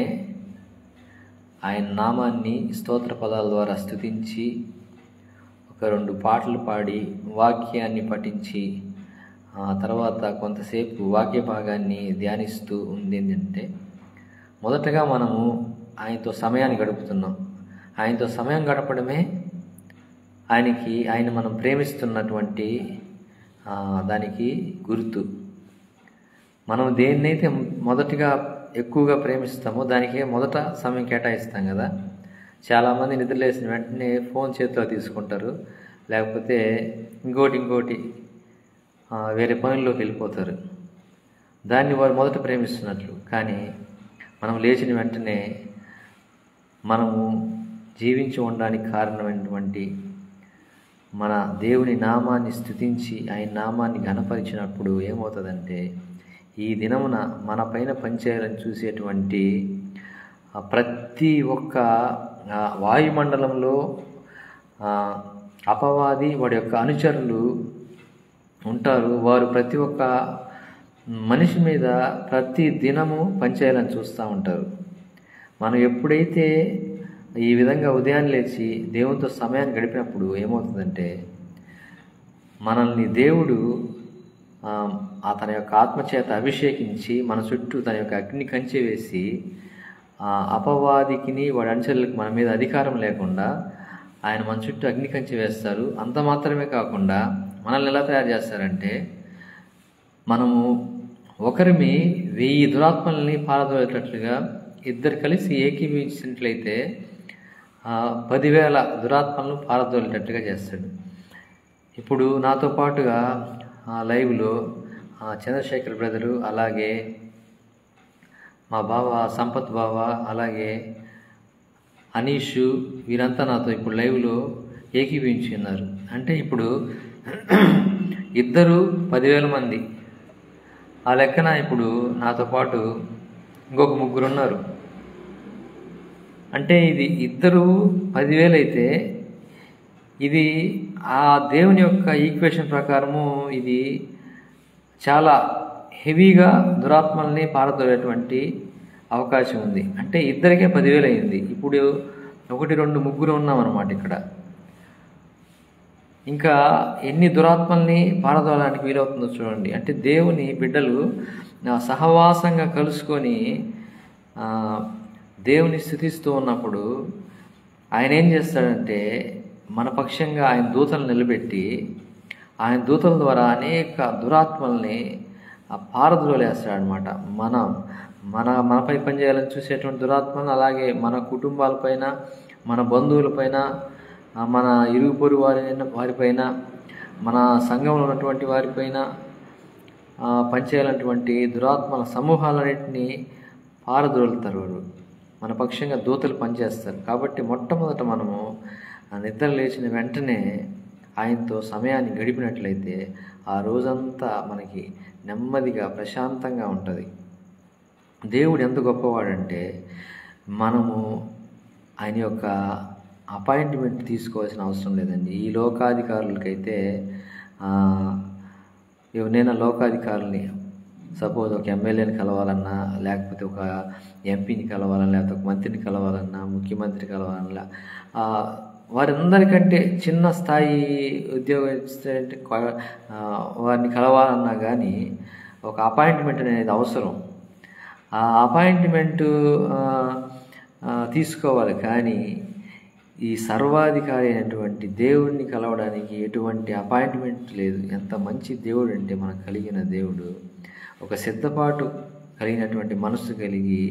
ఆయన నామాన్ని స్తోత్ర పదాల ద్వారా స్తుతించి 1-2 పాటలు పాడి వాక్యాన్ని పఠించి తర్వాత కొంతసేపు వాక్య భాగాన్ని ధ్యానిస్తూ ఉంది. ఏంటంటే మొదటగా మనము ఆయనతో సమయాన్ని గడుపుతున్నాం. ఆయనతో సమయం గడపడమే ఆయన మనం ప్రేమిస్తున్నటువంటి దానికి గుర్తు. మనం దేన్నైతే మొదటిగా ఎక్కువగా ప్రేమిస్తామో దానికే మొదట సమయం కేటాయిస్తాం కదా. చాలామంది నిద్రలేసిన వెంటనే ఫోన్ చేతిలో తీసుకుంటారు, లేకపోతే ఇంకోటి వేరే పనుల్లోకి వెళ్ళిపోతారు. దాన్ని వారు మొదట ప్రేమిస్తున్నట్లు. కానీ మనం లేచిన వెంటనే మనము జీవించి ఉండడానికి కారణమైనటువంటి మన దేవుని నామాన్ని స్తుతించి ఆయన నామాన్ని ఘనపరిచినప్పుడు ఏమవుతుందంటే ఈ దినమున మన పైన పనిచేయాలని చూసేటువంటి ప్రతి ఒక్క వాయుమండలంలో అపవాది వాడి యొక్క అనుచరులు ఉంటారు. వారు ప్రతి ఒక్క మనిషి మీద ప్రతి దినము పనిచేయాలని చూస్తూ ఉంటారు. మనం ఎప్పుడైతే ఈ విధంగా ఉదయాన్నే లేచి దేవునితో సమయాన్ని గడిపినప్పుడు ఏమవుతుందంటే, మనల్ని దేవుడు తన యొక్క ఆత్మచేత అభిషేకించి మన చుట్టూ తన యొక్క అగ్ని కంచె వేసి అపవాదికిని వాడి అనుచరులకు మన మీద అధికారం లేకుండా ఆయన మన చుట్టూ అగ్ని కంచె వేస్తారు. అంత మాత్రమే కాకుండా మనల్ని ఎలా తయారు చేస్తారంటే, మనము ఒకరిమి 1000 దురాత్మల్ని పారదోలేటట్లుగా ఇద్దరు కలిసి ఏకీభవించినట్లయితే 10,000 దురాత్మలను పారదోలేటట్టుగా చేస్తాడు. ఇప్పుడు నాతో పాటుగా లైవ్లో చంద్రశేఖర్ బ్రదరు, అలాగే మా బావ సంపత్ బావ, అలాగే అనీషు, వీరంతా నాతో ఇప్పుడు లైవ్లో ఏకీభవించి ఉన్నారు. అంటే ఇప్పుడు ఇద్దరు 10,000 మంది. ఆ లెక్కన ఇప్పుడు నాతో పాటు ఇంకొక 3 ఉన్నారు. అంటే ఇది ఇద్దరు 10,000 అయితే ఇది ఆ దేవుని యొక్క ఈక్వేషన్ ప్రకారము ఇది చాలా హెవీగా దురాత్మల్ని పారదోలేటువంటి అవకాశం ఉంది. అంటే ఇద్దరికే 10,000 అయింది. ఇప్పుడు 1, 2, 3 ఉన్నామన్నమాట ఇక్కడ. ఇంకా ఎన్ని దురాత్మల్ని పారదోలడానికి వీలవుతుందో చూడండి. అంటే దేవుని బిడ్డలు సహవాసంగా కలుసుకొని దేవుని స్తుతిస్తూ ఉన్నప్పుడు ఆయన ఏం చేస్తాడంటే, మన పక్షంగా ఆయన దూతలను నిలబెట్టి ఆయన దూతల ద్వారా అనేక దురాత్మల్ని పారద్రోలేస్తాడనమాట. మనపై పనిచేయాలని చూసేటువంటి దురాత్మలను, అలాగే మన కుటుంబాలపైన, మన బంధువులపైన, మన ఇరుగు పొరుగు వారిపైన, మన సంఘంలో ఉన్నటువంటి వారిపైన పనిచేయాలన్నటువంటి దురాత్మల సమూహాలన్నింటినీ పారద్రోలుతారు. వారు మన పక్షంగా దూతలు పనిచేస్తారు. కాబట్టి మొట్టమొదట మనము నిద్ర లేచిన వెంటనే ఆయనతో సమయాన్ని గడిపినట్లయితే ఆ రోజంతా మనకి నెమ్మదిగా ప్రశాంతంగా ఉంటుంది. దేవుడు ఎంత గొప్పవాడంటే, మనము ఆయన యొక్క అపాయింట్మెంట్ తీసుకోవాల్సిన అవసరం లేదండి. ఈ లోకాధికారులకైతే ఎవరైనా లోకాధికారుల్ని, సపోజ్ ఒక ఎమ్మెల్యేని కలవాలన్నా, లేకపోతే ఒక ఎంపీని కలవాలన్నా, లేకపోతే ఒక మంత్రిని కలవాలన్నా, ముఖ్యమంత్రి కలవాలన్నా, వారందరికంటే చిన్న స్థాయి ఉద్యోగస్తులంటే వారిని కలవాలన్నా కానీ ఒక అపాయింట్మెంట్ అనేది అవసరం. ఆ అపాయింట్మెంటు తీసుకోవాలి. కానీ ఈ సర్వాధికారి అయినటువంటి దేవుడిని కలవడానికి ఎటువంటి అపాయింట్మెంట్ లేదు. ఎంత మంచి దేవుడు అంటే మనకు కలిగిన దేవుడు. ఒక సిద్ధపాటు కలిగినటువంటి మనస్సు కలిగి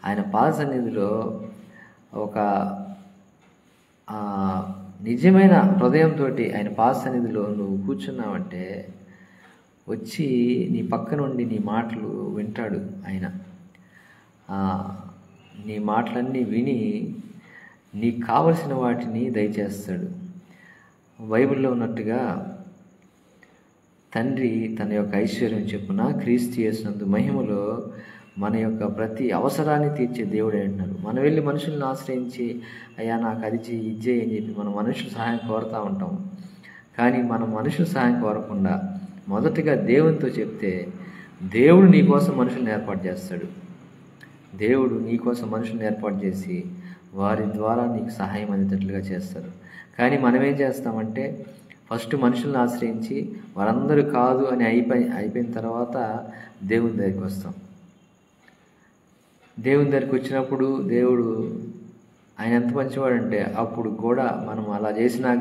ఆయన పాద సన్నిధిలో ఒక నిజమైన హృదయంతో ఆయన పాద సన్నిధిలో నువ్వు కూర్చున్నావంటే వచ్చి నీ పక్క నుండి నీ మాటలు వింటాడు. ఆయన నీ మాటలన్నీ విని నీకు కావలసిన వాటిని దయచేస్తాడు. బైబిల్లో ఉన్నట్టుగా తండ్రి తన యొక్క ఐశ్వర్యం చొప్పున క్రీస్తు యేసునందు మహిమలో మన యొక్క ప్రతి అవసరాన్ని తీర్చే దేవుడే అంటున్నారు. మనం వెళ్ళి మనుషులను ఆశ్రయించి అయ్యా నాకు అది చేయి ఇది చేయి అని చెప్పి మనం మనుషుల సహాయం కోరుతూ ఉంటాం. కానీ మనం మనుషుల సహాయం కోరకుండా మొదటిగా దేవునితో చెప్తే దేవుడు నీ కోసం మనుషులను ఏర్పాటు చేస్తాడు. దేవుడు నీ కోసం మనుషులను ఏర్పాటు చేసి వారి ద్వారా నీకు సహాయం అందేటట్లుగా చేస్తారు. కానీ మనం ఏం చేస్తామంటే ఫస్ట్ మనుషులను ఆశ్రయించి వారందరూ కాదు అని అయిపోయిన తర్వాత దేవుని దగ్గరికి వస్తాం. దేవుని దగ్గరికి వచ్చినప్పుడు దేవుడు ఆయన ఎంత మంచివాడంటే అప్పుడు కూడా మనం అలా చేసినా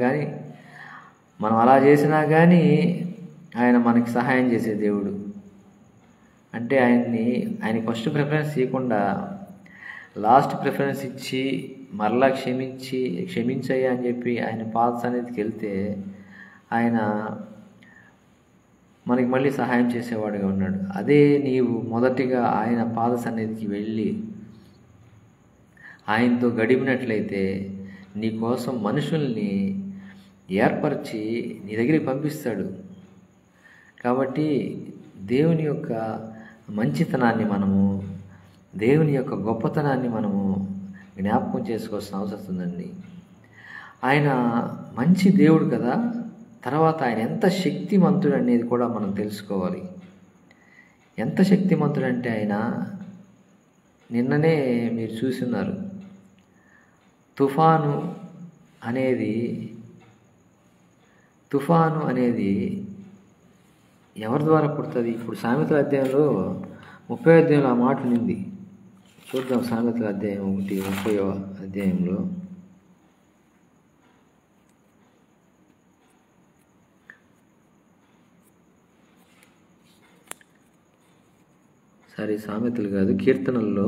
కానీ ఆయన మనకి సహాయం చేసే దేవుడు. అంటే ఆయనకి ఫస్ట్ ప్రిఫరెన్స్ ఇవ్వకుండా లాస్ట్ ప్రిఫరెన్స్ ఇచ్చి మరలా క్షమించయ్యా అని చెప్పి ఆయన పాద సన్నిధికి వెళ్తే ఆయన మనకి మళ్ళీ సహాయం చేసేవాడుగా ఉన్నాడు. అదే నీవు మొదటిగా ఆయన పాద సన్నిధికి వెళ్ళి ఆయనతో గడిపినట్లయితే నీ కోసం మనుషుల్ని ఏర్పరిచి నీ దగ్గరికి పంపిస్తాడు. కాబట్టి దేవుని యొక్క మంచితనాన్ని మనము దేవుని యొక్క గొప్పతనాన్ని మనము జ్ఞాపకం చేసుకోవాల్సిన అవసరం ఉందండి. ఆయన మంచి దేవుడు కదా, తర్వాత ఆయన ఎంత శక్తిమంతుడు అనేది కూడా మనం తెలుసుకోవాలి. ఎంత శక్తిమంతుడు అంటే ఆయన నిన్ననే మీరు చూస్తున్నారు, తుఫాను అనేది ఎవరి ద్వారా పుడుతుంది? ఇప్పుడు సామెతల అధ్యాయంలో 30వ అధ్యాయంలో ఆ మాట ఉంది. చూద్దాం, సామెతల అధ్యాయం 30వ అధ్యాయంలో సామెతలు కాదు, కీర్తనల్లో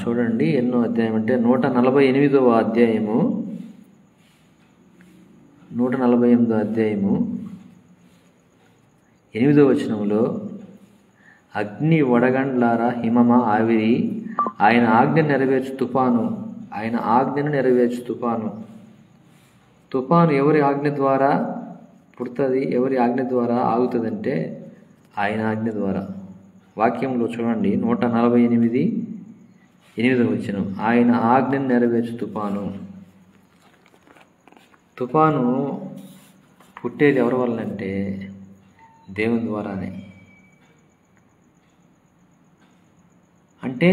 చూడండి ఎన్నో అధ్యాయం అంటే 148వ అధ్యాయము 148వ అధ్యాయము 8వ వచనంలో, అగ్ని వడగండ్లారా హిమమ ఆవిరి, ఆయన ఆజ్ఞను నెరవేర్చు తుఫాను. తుఫాను ఎవరి ఆజ్ఞ ద్వారా పుడుతుంది, ఎవరి ఆజ్ఞ ద్వారా ఆగుతుందంటే ఆయన ఆజ్ఞ ద్వారా. వాక్యంలో చూడండి 148 8వ వచనం, ఆయన ఆజ్ఞను నెరవేర్చు తుఫాను పుట్టేది ఎవరి వల్లంటే దేవుని ద్వారానే. అంటే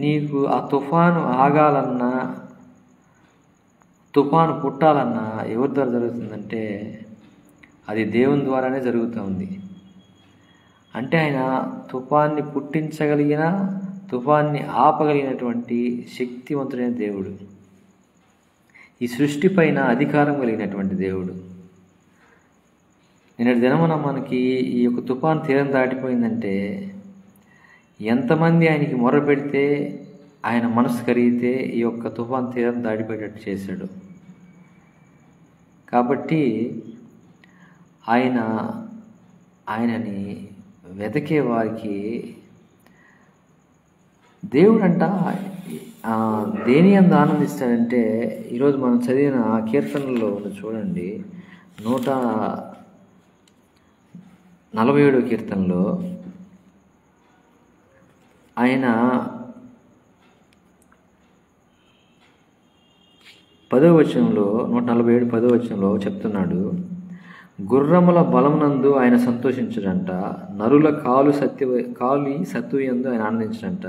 నీకు ఆ తుఫాను ఆగాలన్నా, తుఫాను పుట్టాలన్నా ఎవరి ద్వారా జరుగుతుందంటే అది దేవుని ద్వారానే జరుగుతూ ఉంది. అంటే ఆయన తుఫాన్ని పుట్టించగలిగిన, తుఫాన్ని ఆపగలిగినటువంటి శక్తివంతుడైన దేవుడు, ఈ సృష్టి పైన అధికారం కలిగినటువంటి దేవుడు. నిన్నటి దినమున మనకి ఈ యొక్క తుఫాను తీరం దాటిపోయిందంటే ఎంతమంది ఆయనకి మొర పెడితే ఆయన మనసు కరిగితే ఈ యొక్క తుఫాను తీరం దాటిపోయేటట్టు చేశాడు. కాబట్టి ఆయనని వెతికే వారికి దేవుడంట దేని యందు ఆనందిస్తాడంటే, ఈరోజు మనం చదివిన ఆ కీర్తనలో చూడండి 147వ కీర్తనలో ఆయన 10వ వచనంలో 147 10వ వచనంలో చెప్తున్నాడు, గుర్రముల బలమునందు ఆయన సంతోషించడంట, నరుల కాలి సత్తువ యందు ఆయన ఆనందించడంట.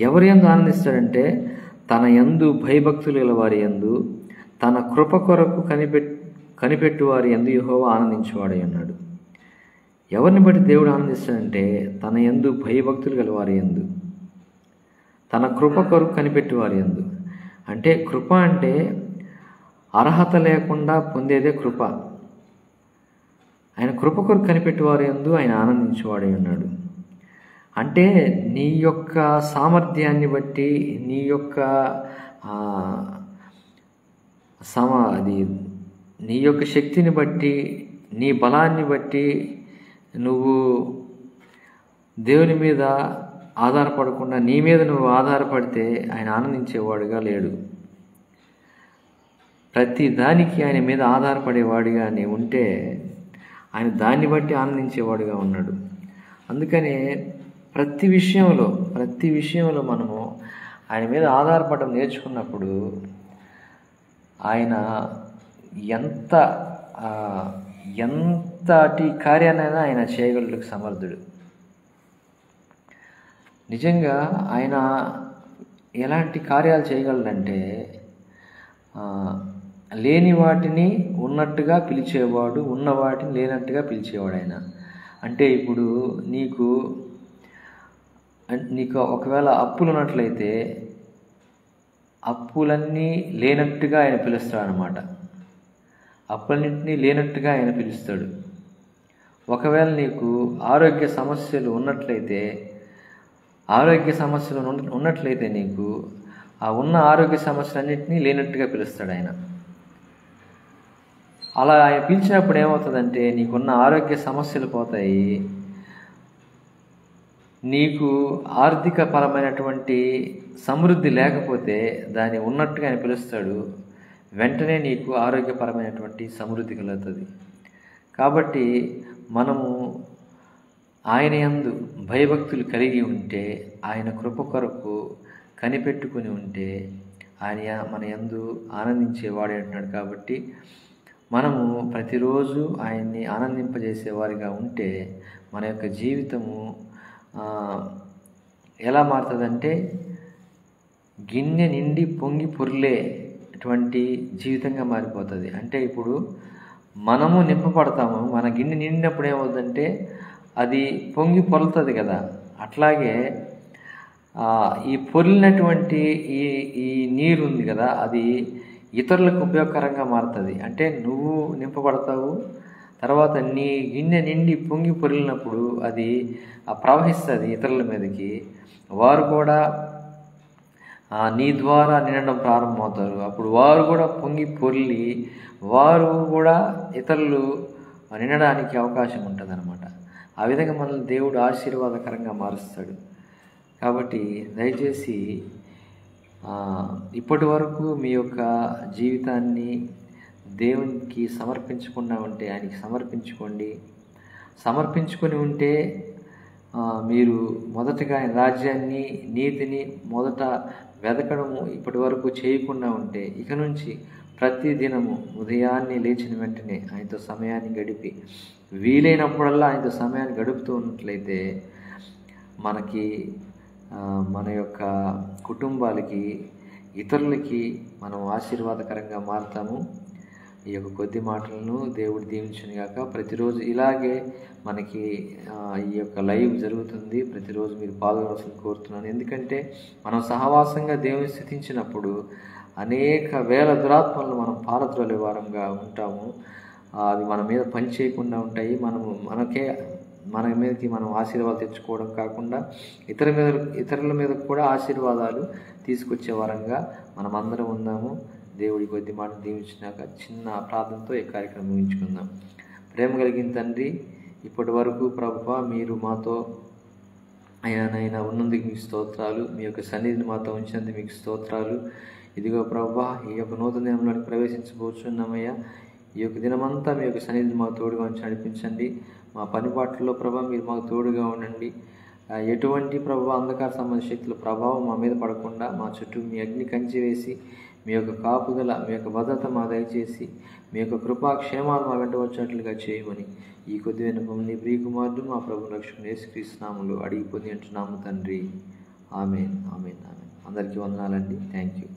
ఎవరి యందు ఆనందిస్తాడంటే తన యందు భయభక్తులు గల వారి యందు, తన కృప కొరకు కనిపెట్టు వారి యందు యెహోవా ఆనందించేవాడై ఉన్నాడు. ఎవరిని బట్టి దేవుడు ఆనందిస్తాడంటే తన యందు భయభక్తులు గల వారి యందు, తన కృప కొరకు కనిపెట్టు వారి యందు. అంటే కృప అంటే అర్హత లేకుండా పొందేదే కృప. ఆయన కృప కొరకు కనిపెట్టు వారి యందు ఆయన ఆనందించేవాడై ఉన్నాడు. అంటే నీ యొక్క సామర్థ్యాన్ని బట్టి, నీ యొక్క నీ యొక్క శక్తిని బట్టి, నీ బలాన్ని బట్టి నువ్వు దేవుని మీద ఆధారపడకుండా నీ మీద నువ్వు ఆధారపడితే ఆయన ఆనందించేవాడుగా లేడు. ప్రతి దానికి ఆయన మీద ఆధారపడేవాడిగా నీవు ఉంటే ఆయన దాన్ని బట్టి ఆనందించేవాడుగా ఉన్నాడు. అందుకనే ప్రతి విషయంలో మనము ఆయన మీద ఆధారపడడం నేర్చుకున్నప్పుడు ఆయన ఎంతటి కార్యాన్నైనా ఆయన చేయగలడానికి సమర్థుడు. నిజంగా ఆయన ఎలాంటి కార్యాలు చేయగలడంటే లేని వాటిని ఉన్నట్టుగా పిలిచేవాడు, ఉన్న వాటిని లేనట్టుగా పిలిచేవాడు ఆయన. అంటే ఇప్పుడు నీకు ఒకవేళ అప్పులు ఉన్నట్లయితే అప్పులన్నీ లేనట్టుగా ఆయన పిలుస్తాడు అన్నమాట. అప్పులన్నింటినీ లేనట్టుగా ఆయన పిలుస్తాడు. ఒకవేళ నీకు ఆరోగ్య సమస్యలు ఉన్నట్లయితే నీకు ఆ ఉన్న ఆరోగ్య సమస్యలన్నింటినీ లేనట్టుగా పిలుస్తాడు ఆయన. అలా ఆయన పిలిచినప్పుడు ఏమవుతుందంటే నీకున్న ఆరోగ్య సమస్యలు పోతాయి, నీకు ఆర్థిక పరమైనటువంటి సమృద్ధి లేకపోతే దాన్ని ఉన్నట్టుగా ఆయన పిలుస్తాడు, వెంటనే నీకు ఆరోగ్యపరమైనటువంటి సమృద్ధి కలుగుతుంది. కాబట్టి మనము ఆయన యందు భయభక్తులు కలిగి ఉంటే, ఆయన కృప కొరకు కనిపెట్టుకుని ఉంటే ఆయన మన యందు ఆనందించేవాడే అంటున్నాడు. కాబట్టి మనము ప్రతిరోజు ఆయన్ని ఆనందింపజేసేవారిగా ఉంటే మన యొక్క జీవితము ఎలా మారుతుందంటే గిన్నె నిండి పొంగి పొర్లేటువంటి జీవితంగా మారిపోతుంది. అంటే ఇప్పుడు మనము నింపబడతాము, మన గిన్నె నిండినప్పుడు ఏమవుతుందంటే అది పొంగి పొరులుతుంది కదా. అట్లాగే ఈ పొర్లినటువంటి ఈ నీరు ఉంది కదా, అది ఇతరులకు ఉపయోగకరంగా మారుతుంది. అంటే నువ్వు నింపబడతావు, తర్వాత నీ గిన్నె నిండి పొంగి పొరిలినప్పుడు అది ప్రవహిస్తుంది ఇతరుల మీదకి, వారు కూడా నీ ద్వారా నిండడం ప్రారంభమవుతారు. అప్పుడు వారు కూడా పొంగి పొర్లి వారు కూడా ఇతరులు నిండడానికి అవకాశం ఉంటుంది అన్నమాట. ఆ విధంగా మనల్ని దేవుడు ఆశీర్వాదకరంగా మారుస్తాడు. కాబట్టి దయచేసి ఇప్పటి వరకు మీ యొక్క జీవితాన్ని దేవునికి సమర్పించకుండా ఉంటే ఆయనకి సమర్పించుకోండి. సమర్పించుకొని ఉంటే మీరు మొదటగా ఆయన రాజ్యాన్ని, నీతిని మొదట వెతకడము ఇప్పటి వరకు చేయకుండా ఉంటే, ఇక నుంచి ప్రతి దినము ఉదయాన్నే లేచిన వెంటనే ఆయనతో సమయాన్ని గడిపి వీలైనప్పుడల్లా ఆయనతో సమయాన్ని గడుపుతూ ఉన్నట్లయితే మనకి మన యొక్క కుటుంబాలకి, ఇతరులకి మనం ఆశీర్వాదకరంగా మారుతాము. ఈ యొక్క కొద్ది మాటలను దేవుడు దీవించును గాక. ప్రతిరోజు ఇలాగే మనకి ఈ యొక్క లైవ్ జరుగుతుంది. ప్రతిరోజు మీరు పాల్గొనాల్సింది కోరుతున్నాను. ఎందుకంటే మనం సహవాసంగా దేవుని స్తుతించినప్పుడు అనేక వేల దురాత్మలను మనం పారద్రోలే వారంగా ఉంటాము. అవి మన మీద పని చేయకుండా ఉంటాయి. మన మీదకి మనం ఆశీర్వాదాలు తెచ్చుకోవడం కాకుండా ఇతరుల మీద కూడా ఆశీర్వాదాలు తీసుకొచ్చే వారంగా మనం అందరం ఉందాము. దేవుడి కొద్ది మాట దీవించినాక చిన్న ప్రార్థనతో ఈ కార్యక్రమం ముగించుకుందాం. ప్రేమ కలిగిన తండ్రి, ఇప్పటి వరకు ప్రభువా మీరు మాతో అయ్యానైనా ఉన్నందుకు మీకు స్తోత్రాలు, మీ యొక్క సన్నిధిని మాతో ఉంచినందుకు మీకు స్తోత్రాలు. ఇదిగో ప్రభువా, ఈ యొక్క నూతన దినంలోకి ప్రవేశించబోతున్నామయ్యా. ఈ యొక్క దినమంతా మీ యొక్క సన్నిధిని మాకు తోడుగా ఉంచి నడిపించండి. మా పనిపాట్లలో ప్రభావ మీరు మాకు తోడుగా ఉండండి. ఎటువంటి ప్రభావ అంధకార సంబంధ శక్తుల ప్రభావం మా మీద పడకుండా మా చుట్టూ మీ అగ్ని కంచి వేసి మీ యొక్క కాపుదల, మీ యొక్క భద్రత మా దయచేసి మీ యొక్క కృపాక్షేమాలు మా వెంట వచ్చినట్లుగా చేయమని ఈ కొద్ది విన్నపం నీ ప్రియకుమారుడు మా ప్రభు రక్షకుడు యేసుక్రీస్తు నామములో అడిగి పొంది అంటున్నాము తండ్రి. ఆమేన్, ఆమేన్, ఆమేన్. అందరికీ వందనాలండి. Thank you.